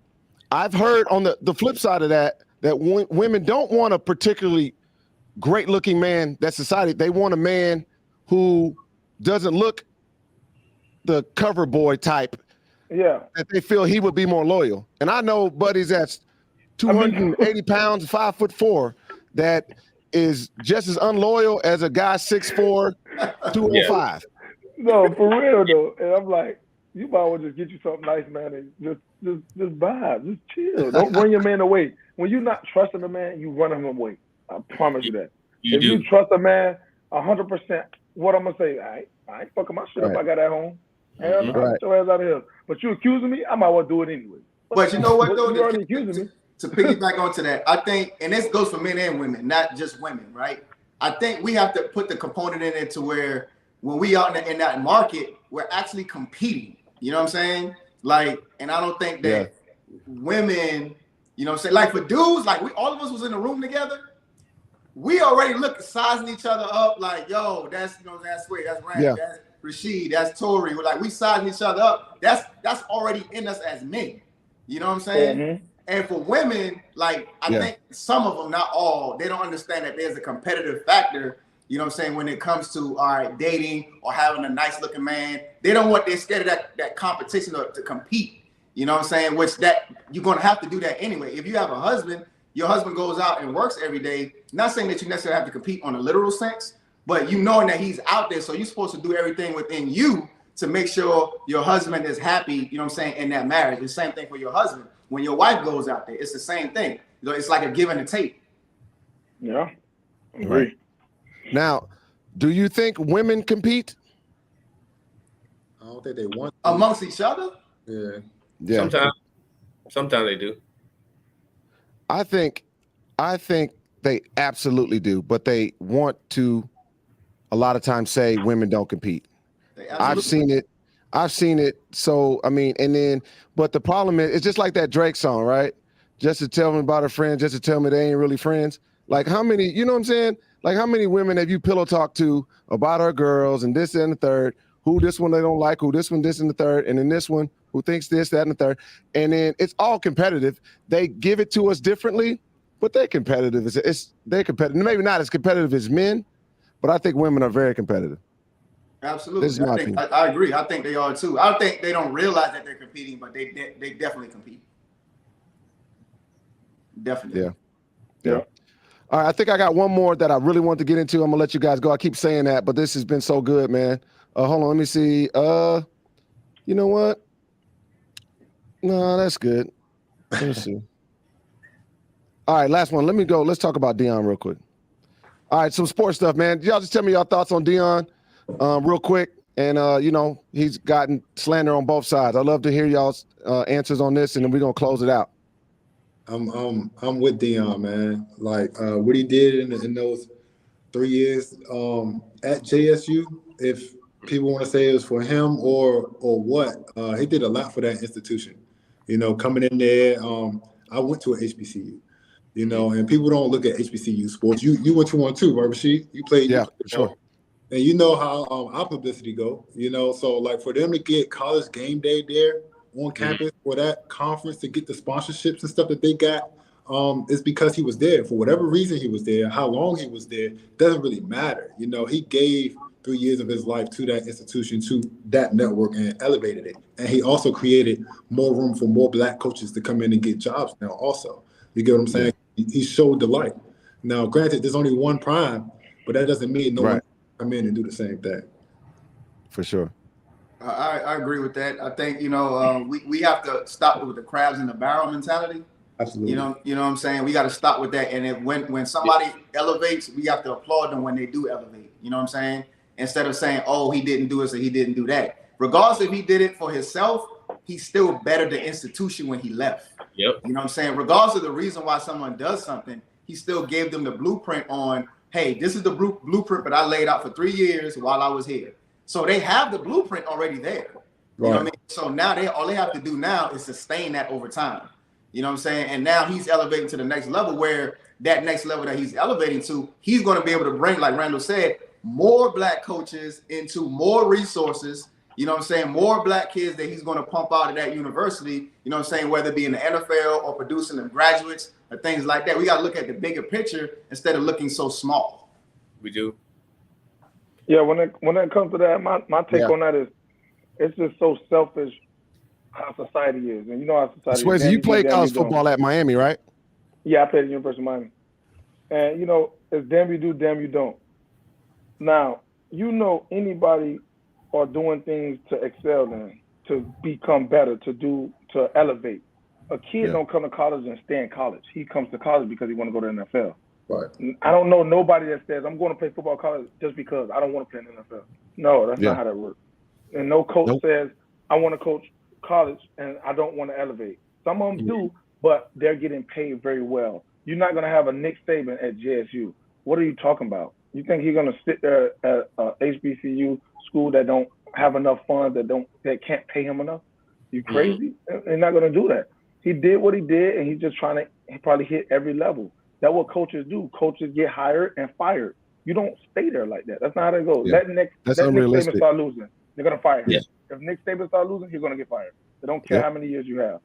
I've heard on the flip side of that women don't want a particularly great looking man. That society, they want a man who doesn't look the cover boy type. Yeah, that they feel he would be more loyal. And I know buddies that's 280 pounds, 5'4", that is just as unloyal as a guy 6'4", 205. No, for real though. And I'm like, you might well just get you something nice, man, and just vibe, just chill. Don't run your man away. When you're not trusting a man, you run him away. I promise you that. You If do. you trust a man 100%, what I'm gonna say, I ain't fucking my shit up. I got at home. Hell no, Right. get your ass out of here. But you accusing me, I might well do it anyway. But you know what though? You already accusing me. To piggyback onto that, I think, and this goes for men and women, not just women, right? I think we have to put the component in it to where when we out in that market, we're actually competing. You know what I'm saying? Like, and I don't think that women, you know what I'm saying? Like for dudes, like all of us was in the room together. We already sizing each other up like, yo, that's, you know, that's Sway, that's Randall, that's Rashid, that's Tory. We're like, we sizing each other up. That's already in us as men. You know what I'm saying? Mm-hmm. And for women, like, I think some of them, not all, they don't understand that there's a competitive factor, you know what I'm saying, when it comes to, all right, dating or having a nice looking man. They're scared of that competition to compete, you know what I'm saying, which that you're going to have to do that anyway. If you have a husband, your husband goes out and works every day, not saying that you necessarily have to compete on a literal sense, but you knowing that he's out there, so you're supposed to do everything within you to make sure your husband is happy, you know what I'm saying, in that marriage. The same thing for your husband. When your wife goes out there, it's the same thing. You know, it's like a give and a take. Yeah. Right. Now, do you think women compete? I don't think they want to. Amongst each other? Yeah. Sometimes they do. I think they absolutely do, but they want to a lot of times say women don't compete. I've seen it. So, I mean, but the problem is, it's just like that Drake song, right? Just to tell me about a friend, just to tell me they ain't really friends. Like how many, you know what I'm saying? Like how many women have you pillow talked to about her girls and this and the third, who this one they don't like, who this one, this and the third, and then this one who thinks this, that, and the third. And then it's all competitive. They give it to us differently, but they're competitive. They're competitive. Maybe not as competitive as men, but I think women are very competitive. Absolutely. I agree. I think they are too. I think they don't realize that they're competing, but they definitely compete. Definitely. Yeah. All right. I think I got one more that I really want to get into. I'm gonna let you guys go. I keep saying that, but this has been so good, man. Hold on. Let me see. You know what? No, that's good. Let me see. All right. Last one. Let me go. Let's talk about Deion real quick. All right. Some sports stuff, man. Y'all just tell me your thoughts on Deion. Real quick, and you know, he's gotten slander on both sides. I'd love to hear y'all's answers on this, and then we're gonna close it out. I'm with Deion, man. Like what he did in those 3 years at JSU, if people want to say it was for him or what, he did a lot for that institution. You know, coming in there, I went to an HBCU. You know, and people don't look at HBCU sports. You went to one too, right, Rashid? You played, for sure. And you know how our publicity go, you know, so like for them to get College Game Day there on campus for that conference to get the sponsorships and stuff that they got, it's because he was there. For whatever reason he was there, how long he was there, doesn't really matter. You know, he gave 3 years of his life to that institution, to that network, and elevated it. And he also created more room for more Black coaches to come in and get jobs now also. You get what I'm saying? He showed the light. Now, granted, there's only one prime, but that doesn't mean no one come in and do the same thing. For sure. I agree with that. I think, you know, we have to stop with the crabs in the barrel mentality. Absolutely. You know what I'm saying? We got to stop with that. And if when somebody elevates, we have to applaud them when they do elevate. You know what I'm saying? Instead of saying, oh, he didn't do it, so he didn't do that. Regardless if he did it for himself, he's still better the institution when he left. Yep. You know what I'm saying? Regardless of the reason why someone does something, he still gave them the blueprint on, hey, this is the blueprint that I laid out for 3 years while I was here. So they have the blueprint already there. You know what I mean? So now all they have to do now is sustain that over time. You know what I'm saying? And now he's elevating to the next level, where that next level that he's elevating to, he's going to be able to bring, like Randall said, more Black coaches into more resources. You know what I'm saying? More Black kids that he's going to pump out of that university, you know what I'm saying? Whether it be in the NFL or producing them graduates or things like that. We got to look at the bigger picture instead of looking so small. We do. Yeah, when it comes to that, my take on that is, it's just so selfish how society is. And you know how society is. Swasey, you played college football at Miami, right? Yeah, I played at the University of Miami. And, you know, it's damn you do, damn you don't. Now, you know, anybody are doing things to excel in, to become better, to elevate. A kid don't come to college and stay in college. He comes to college because he want to go to the NFL. Right. I don't know nobody that says I'm going to play football college just because I don't want to play in the NFL. No, that's not how that works. And no coach says I want to coach college and I don't want to elevate. Some of them do, but they're getting paid very well. You're not going to have a Nick Saban at JSU. What are you talking about? You think he's going to sit there at a HBCU school that don't have enough funds, that can't pay him enough? You crazy? They're not going to do that. He did what he did, and he's just trying to probably hit every level. That's what coaches do. Coaches get hired and fired. You don't stay there like that. That's not how it goes. Yeah. Let Nick unrealistic. Saban start losing, they're going to fire him. Yeah. If Nick Saban start losing, he's going to get fired. They don't care how many years you have.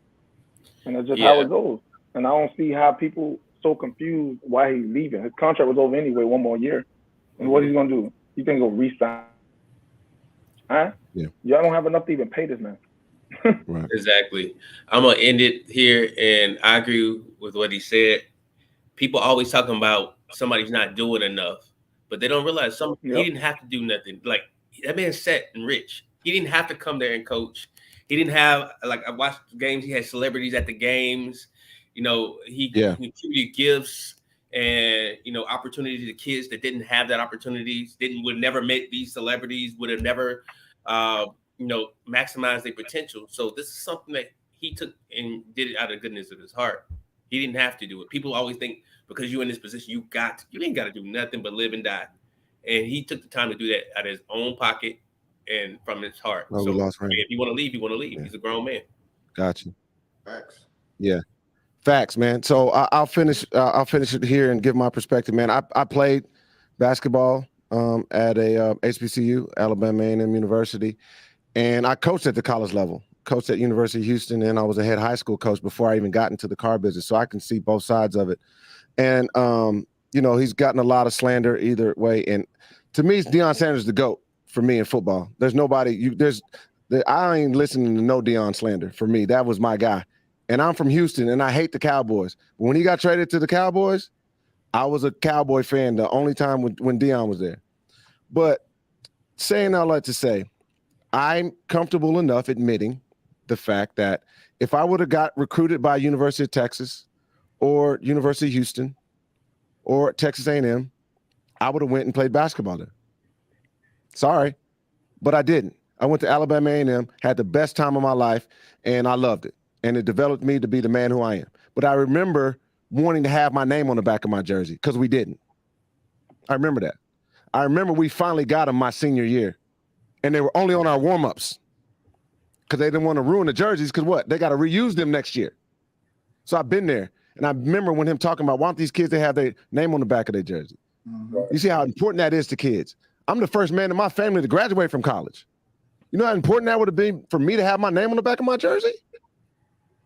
And that's just how it goes. And I don't see how people so confused why he's leaving. His contract was over anyway, 1 more year. And what he's going to do? You think he'll re-sign? Huh? Yeah. Y'all don't have enough to even pay this man. Right. Exactly. I'm going to end it here, and I agree with what he said. People always talking about somebody's not doing enough, but they don't realize he didn't have to do nothing. Like, that man's set and rich. He didn't have to come there and coach. He didn't have, like, I watched games. He had celebrities at the games. You know, he contributed gifts and, you know, opportunities to kids that didn't have that opportunities, would never met these celebrities, would have never, you know, maximized their potential. So this is something that he took and did it out of the goodness of his heart. He didn't have to do it. People always think because you're in this position, you ain't got to do nothing but live and die. And he took the time to do that out of his own pocket and from his heart. No, so if you want to leave, you want to leave. Yeah. He's a grown man. Got you. Facts. Yeah. Facts, man. So I'll finish it here and give my perspective, man. I played basketball at a HBCU, Alabama A&M University, and I coached at the college level. Coached at University of Houston, and I was a head high school coach before I even got into the car business. So I can see both sides of it. And you know, he's gotten a lot of slander either way. And to me, Deion Sanders the GOAT for me in football. There's nobody. I ain't listening to no Deion slander. For me, that was my guy. And I'm from Houston, and I hate the Cowboys. But when he got traded to the Cowboys, I was a Cowboy fan the only time when Deion was there. But saying all that to say, I'm comfortable enough admitting the fact that if I would have got recruited by University of Texas or University of Houston or Texas A&M, I would have went and played basketball there. Sorry, but I didn't. I went to Alabama A&M, had the best time of my life, and I loved it. And it developed me to be the man who I am. But I remember wanting to have my name on the back of my jersey because we didn't. I remember that. I remember we finally got them my senior year, and they were only on our warm-ups because they didn't want to ruin the jerseys because what? They got to reuse them next year. So I've been there, and I remember when him talking about, why don't these kids, they have their name on the back of their jersey? Mm-hmm. You see how important that is to kids. I'm the first man in my family to graduate from college. You know how important that would have been for me to have my name on the back of my jersey?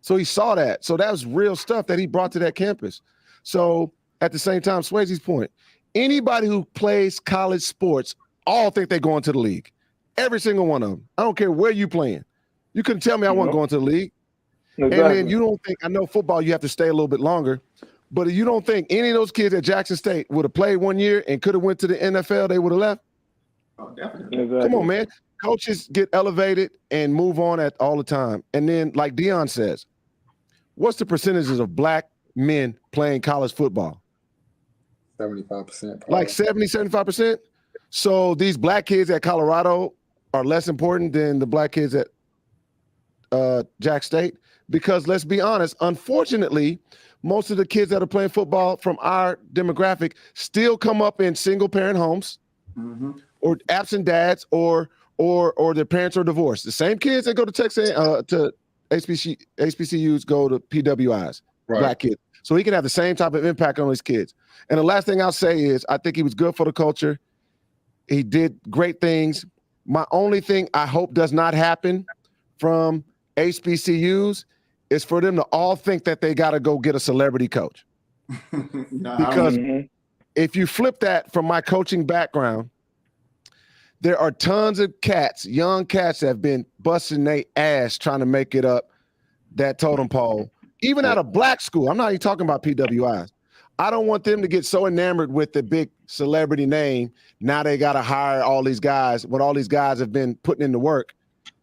So he saw that. So that was real stuff that he brought to that campus. So at the same time, Swasey's point, anybody who plays college sports all think they're going to the league. Every single one of them. I don't care where you playing. You couldn't tell me I wasn't going to the league. Exactly. And then you don't think, I know football, you have to stay a little bit longer, but you don't think any of those kids at Jackson State would have played 1 year and could have went to the NFL, they would have left? Oh, definitely. Exactly. Come on, man. Coaches get elevated and move on at all the time. And then, like Deion says, what's the percentages of black men playing college football? 75%. Like 70, 75%? So these black kids at Colorado are less important than the black kids at Jack State? Because let's be honest, unfortunately, most of the kids that are playing football from our demographic still come up in single-parent homes, mm-hmm. or absent dads, or their parents are divorced. The same kids that go to Texas to HBCUs go to PWIs, right. Black kids. So he can have the same type of impact on his kids. And the last thing I'll say is I think he was good for the culture. He did great things. My only thing I hope does not happen from HBCUs is for them to all think that they got to go get a celebrity coach. Because if you flip that from my coaching background, there are tons of cats, young cats that have been busting their ass trying to make it up that totem pole, even at a black school. I'm not even talking about PWIs. I don't want them to get so enamored with the big celebrity name. Now they got to hire all these guys when all these guys have been putting in the work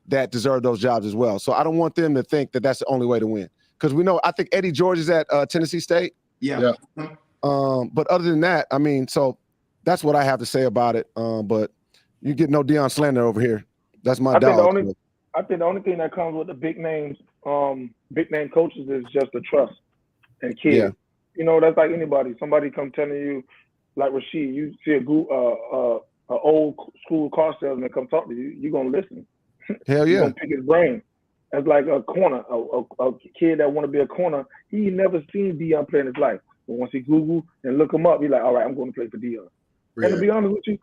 that deserve those jobs as well. So I don't want them to think that that's the only way to win. Because we know, I think Eddie George is at Tennessee State. Yeah. But other than that, I mean, so that's what I have to say about it. But you get no Deion slander over here. That's my dog. I think the only thing that comes with the big names, big name coaches is just the trust and kids. Yeah. You know, that's like anybody. Somebody come telling you, like Rashid, you see a group, an old school car salesman come talk to you, you're gonna listen. Hell yeah. You're gonna pick his brain. That's like a corner, a kid that want to be a corner. He never seen Deion play in his life. But once he Google and look him up, he's like, all right, I'm going to play for Deion. Yeah. And to be honest with you,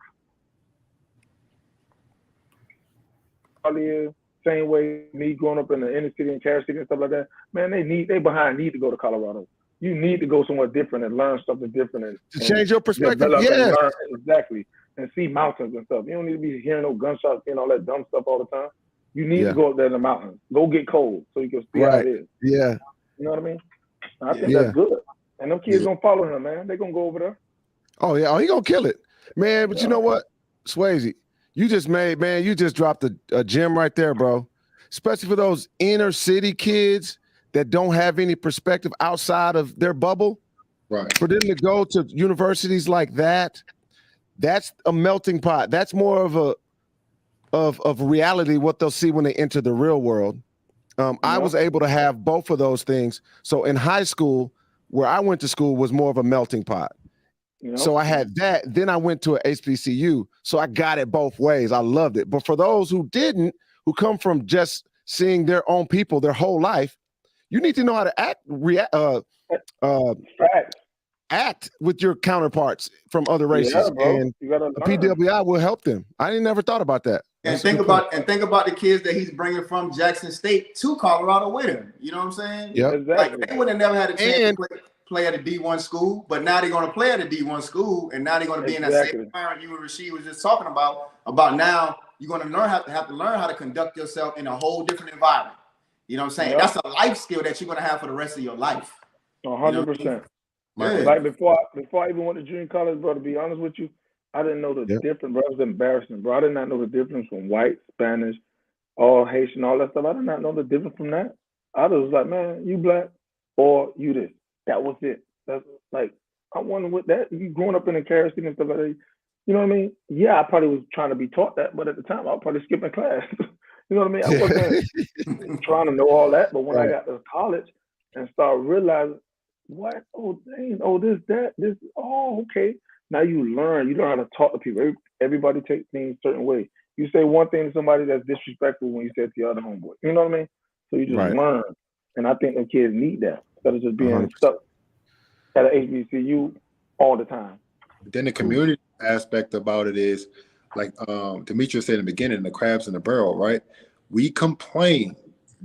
same way me growing up in the inner city and Carol City and stuff like that, man, they need to go to Colorado. You need to go somewhere different and learn something different and change your perspective. Yeah, exactly, and see mountains and stuff. You don't need to be hearing no gunshots and all that dumb stuff all the time. You need to go up there in the mountains. Go get cold so you can see how it is. Yeah. You know what I mean? I think that's good. And them kids gonna follow him, man. They gonna go over there. Oh yeah. Oh, he gonna kill it, man. But you know what, Swasey, you just dropped a gem right there, bro. Especially for those inner city kids that don't have any perspective outside of their bubble. Right. For them to go to universities like that, that's a melting pot. That's more of a of reality, what they'll see when they enter the real world. I was able to have both of those things. So in high school, where I went to school was more of a melting pot. So I had that. Then I went to an HBCU. So I got it both ways. I loved it. But for those who didn't, who come from just seeing their own people their whole life, you need to know how to act with your counterparts from other races, and PWI will help them. I ain't never thought about that. And think about the kids that he's bringing from Jackson State to Colorado with him. You know what I'm saying? Yeah, exactly. Like they would have never had a chance to play at a D1 school, but now they're going to play at a D1 school, and now they're going to be in that same environment you and Rashid was just talking about. Now you're going to have to learn how to conduct yourself in a whole different environment. You know what I'm saying? That's a life skill that you're going to have for the rest of your life. 100%. Like before I even went to junior college, bro, to be honest with you, I didn't know the difference, bro. It was embarrassing, bro. I did not know the difference from white, Spanish, all Haitian, all that stuff. I did not know the difference from that. I was like, man, you black or you this. That was it. That's like, I wonder what that, you growing up in the Carol City and stuff like that, you know what I mean? Yeah, I probably was trying to be taught that, but at the time, I was probably skipping class. You know what I mean? I wasn't trying to know all that, but when I got to college and started realizing, what? Oh, dang. Oh, this, oh, okay. Now you learn how to talk to people. Everybody takes things a certain way. You say one thing to somebody that's disrespectful when you say it to your other homeboy. You know what I mean? So you just learn. And I think the kids need that instead of just being 100%. Stuck at an HBCU all the time. But then the community aspect about it is, like Demetrius said in the beginning, the crabs in the barrel, right? We complain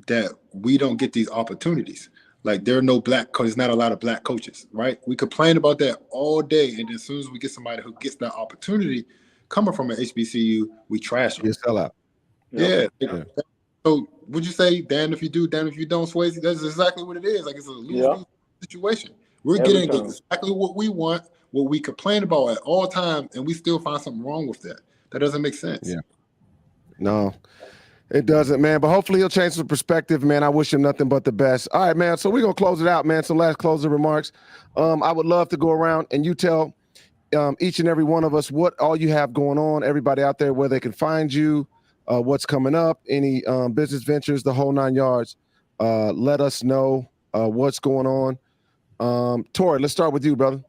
that we don't get these opportunities. Like there are no there's not a lot of black coaches, right? We complain about that all day, and as soon as we get somebody who gets that opportunity coming from an HBCU, we trash them. You sell out. Yeah. So would you say, damn if you do, damn if you don't, Swasey? That's exactly what it is. Like it's a lose-lose situation. We're getting exactly what we want, what we complain about at all times, and we still find something wrong with that. That doesn't make sense. Yeah. No. It doesn't, man. But hopefully he'll change the perspective, man. I wish him nothing but the best. All right, man. So we're going to close it out, man. Some last closing remarks. I would love to go around and you tell each and every one of us what all you have going on, everybody out there, where they can find you, what's coming up, any business ventures, the whole 9 yards. Let us know what's going on. Tory, let's start with you, brother.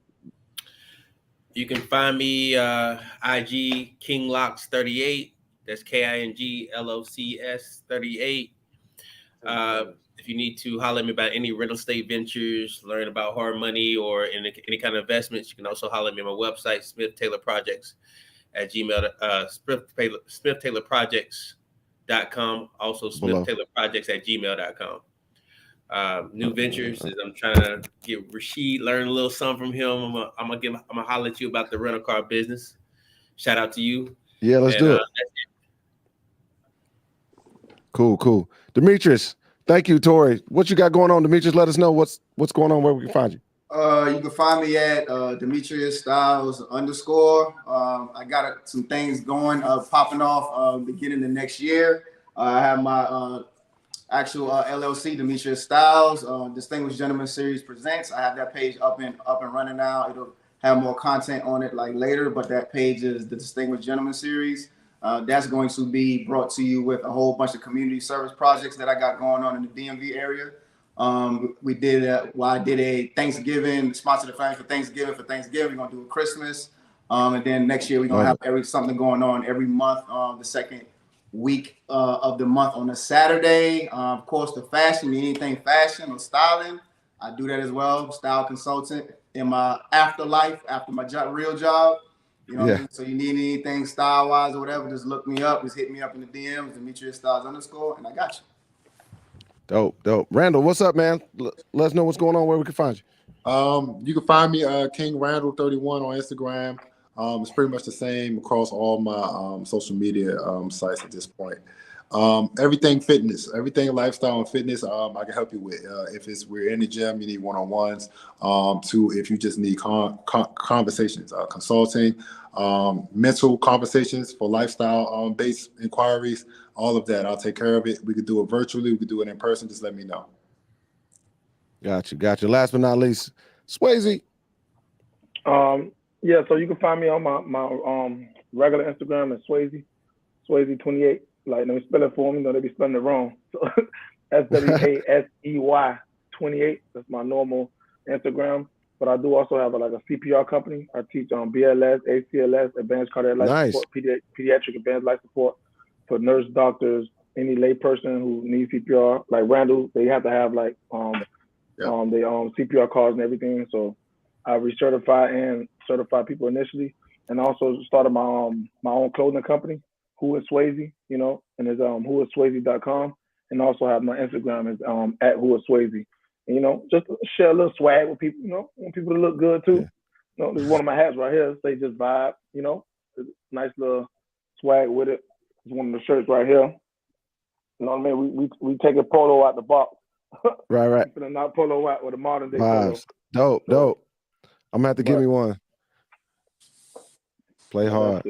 You can find me IG KingLocks38. That's KINGLOCS 38. If you need to holler at me about any real estate ventures, learn about hard money or any kind of investments, you can also holler at me on my website, Smith Taylor Projects at Gmail, SmithTaylorProjects.com. Also Smith Taylor Projects at Gmail.com. New ventures is I'm trying to get Rashid, learn a little something from him. I'm gonna holler at you about the rental car business. Shout out to you. Yeah, let's do it. Cool. Demetrius, thank you, Tory. What you got going on, Demetrius? Let us know what's going on, where we can find you. You can find me at Demetrius Styles _. I got some things going, popping off beginning of next year. I have my actual LLC, Demetrius Styles, Distinguished Gentleman Series presents. I have that page up and running now. It'll have more content on it like later, but that page is the Distinguished Gentleman Series. That's going to be brought to you with a whole bunch of community service projects that I got going on in the DMV area. I did a Thanksgiving, sponsored the family for Thanksgiving. We're gonna do a Christmas, and then next year we're gonna have something going on every month. The second week of the month on a Saturday. Of course, the fashion, anything fashion or styling, I do that as well. Style consultant in my afterlife, after my real job. You know what I mean? So you need anything style wise or whatever, just look me up. Just hit me up in the DMs, Demetrius Styles _, and I got you. Dope. Randall, what's up, man? Let us know what's going on, where we can find you. You can find me King Randall 31 on Instagram. It's pretty much the same across all my social media sites at this point. Everything fitness, everything lifestyle and fitness, I can help you with. If we're in the gym, you need one-on-ones. If you just need conversations, consulting, mental conversations for lifestyle based inquiries, all of that, I'll take care of it. We could do it virtually, we could do it in person. Just let me know. Got you. Last but not least, Swasey. Yeah, so you can find me on my regular Instagram at Swasey28. Like, let me spell it for them. You know, they be spelling it wrong. So SWASEY 28. That's my normal Instagram. But I do also have a CPR company. I teach on BLS, ACLS, advanced cardiac life support, pediatric advanced life support for nurse, doctors, any lay person who needs CPR. Like Randall, they have to have CPR cards and everything. So I recertify and certify people initially, and also started my own clothing company, Who Is Swasey, you know, and it's whoisswasey.com, and also have my Instagram is at Who Is Swasey. And, you know, just share a little swag with people, you know, want people to look good too. You know, there's one of my hats right here, say just vibe, you know, nice little swag with it. It's one of the shirts right here. You know what I mean? We take a polo out the box. Right. Not polo out with a modern day vibes. polo. Dope. I'm gonna have to give me one. Play hard.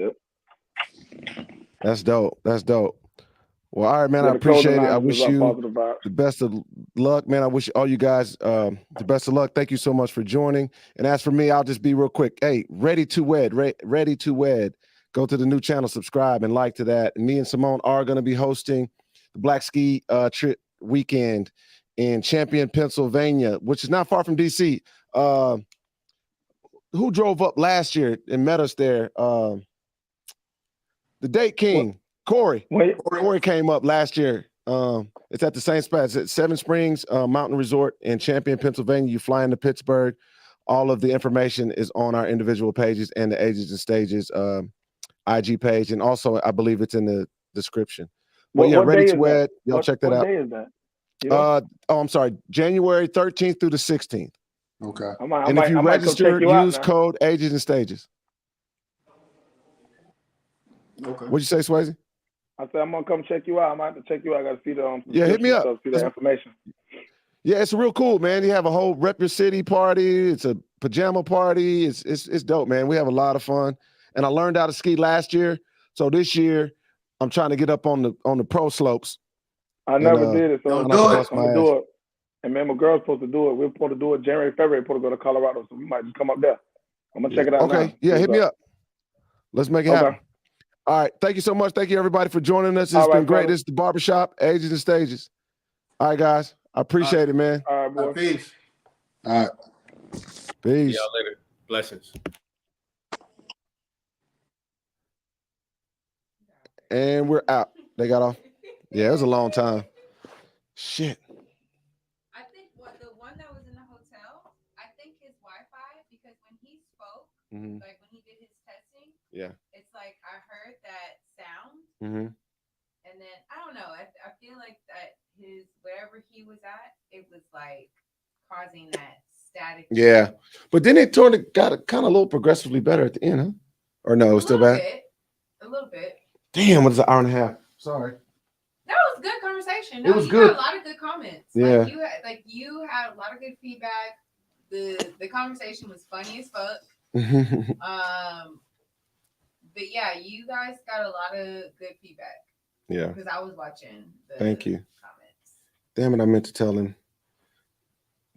That's dope. Well, all right, man. I appreciate it. I wish you the best of luck, man. I wish all you guys the best of luck. Thank you so much for joining. And as for me, I'll just be real quick. Hey, Ready to Wed. Go to the new channel, subscribe, and like to that. And me and Simone are going to be hosting the Black Ski Trip Weekend in Champion, Pennsylvania, which is not far from DC. Who drove up last year and met us there? The Date King, Corey. Corey came up last year. It's at the same spot. It's at Seven Springs Mountain Resort in Champion, Pennsylvania. You fly into Pittsburgh. All of the information is on our individual pages and the Ages and Stages IG page, and also I believe it's in the description. But yeah, Ready to Wed. Y'all check that out. What day is that? You know? I'm sorry, January 13th through the 16th. Okay. And if you register, use code Ages and Stages. Okay. What'd you say, Swasey? I said I'm gonna come check you out. I might have to check you out. I gotta see the hit me up. See the information. Yeah, it's real cool, man. You have a whole Rep Your City party. It's a pajama party. It's dope, man. We have a lot of fun. And I learned how to ski last year, so this year I'm trying to get up on the pro slopes. I never did it, so I'm gonna do it. And man, my girl's supposed to do it. We're supposed to do it January, February. We're supposed to go to Colorado, so we might just come up there. I'm gonna check it out. Okay, now. Hit me up. Let's make it happen. All right, thank you so much. Thank you everybody for joining us. It's been great. Brother. This is the Barbershop, Ages and Stages. All right, guys. I appreciate it, man. All right, boy. Peace. All right. Peace. See y'all later. Blessings. And we're out. They got off. Yeah, it was a long time. Shit. I think the one that was in the hotel, I think his Wi-Fi, because when he spoke, like when he did his testing, it's like I heard that sound, and then I don't know. I feel like that his wherever he was at, it was like causing that static. Yeah, but then it got kind of a little progressively better at the end, huh? Or no, it was still bad. A little bit. Damn, what is an hour and a half? Sorry. That was good conversation. No, it was good. Had a lot of good comments. Yeah. You had a lot of good feedback. The conversation was funny as fuck. But yeah, you guys got a lot of good feedback. Yeah. Because I was watching the Thank you. comments. Damn it, I meant to tell him.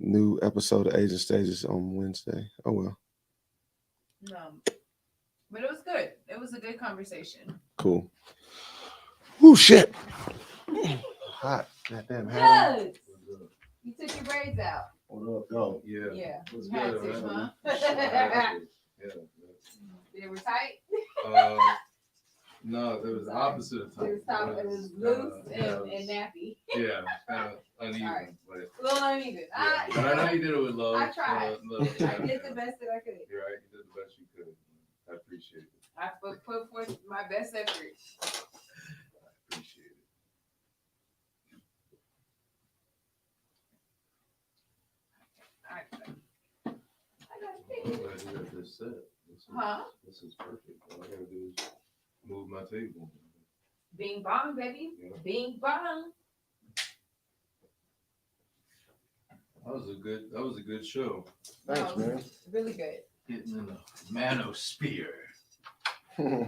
New episode of Agent Stages on Wednesday. Oh well. No. But it was good. It was a good conversation. Cool. Oh shit. Hot. Goddamn. Yes. You took your braids out. Go. Yeah. Yeah. It was You had good, to, man. huh? Yeah. They were tight. No, it was the opposite of It time. was loose and nappy. Yeah, kind of uneven. Sorry. But, A little uneven. yeah. But I know you did it with love. I tried. Love, I did the best that I could. You're right. You did the best you could. I appreciate it. I put forth my best effort. I appreciate it. I'm glad you got this set. This is perfect. All I gotta do is move my table. Bing bong, baby. Yeah. Bing bong. That was a good show. Thanks, man. Really good. Getting in the manosphere. The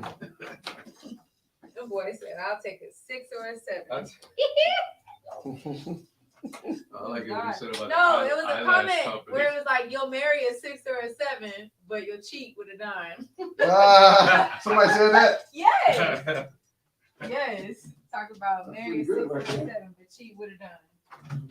boy said, "I'll take a 6 or a 7." I like it what you said about No, the it was a eyelash comment company. where it was like, "You'll marry a 6 or a 7, but you'll cheat with a dime." Somebody said that? Yes. Yes. Talk about marry a 6 or a 7, but cheat with a dime.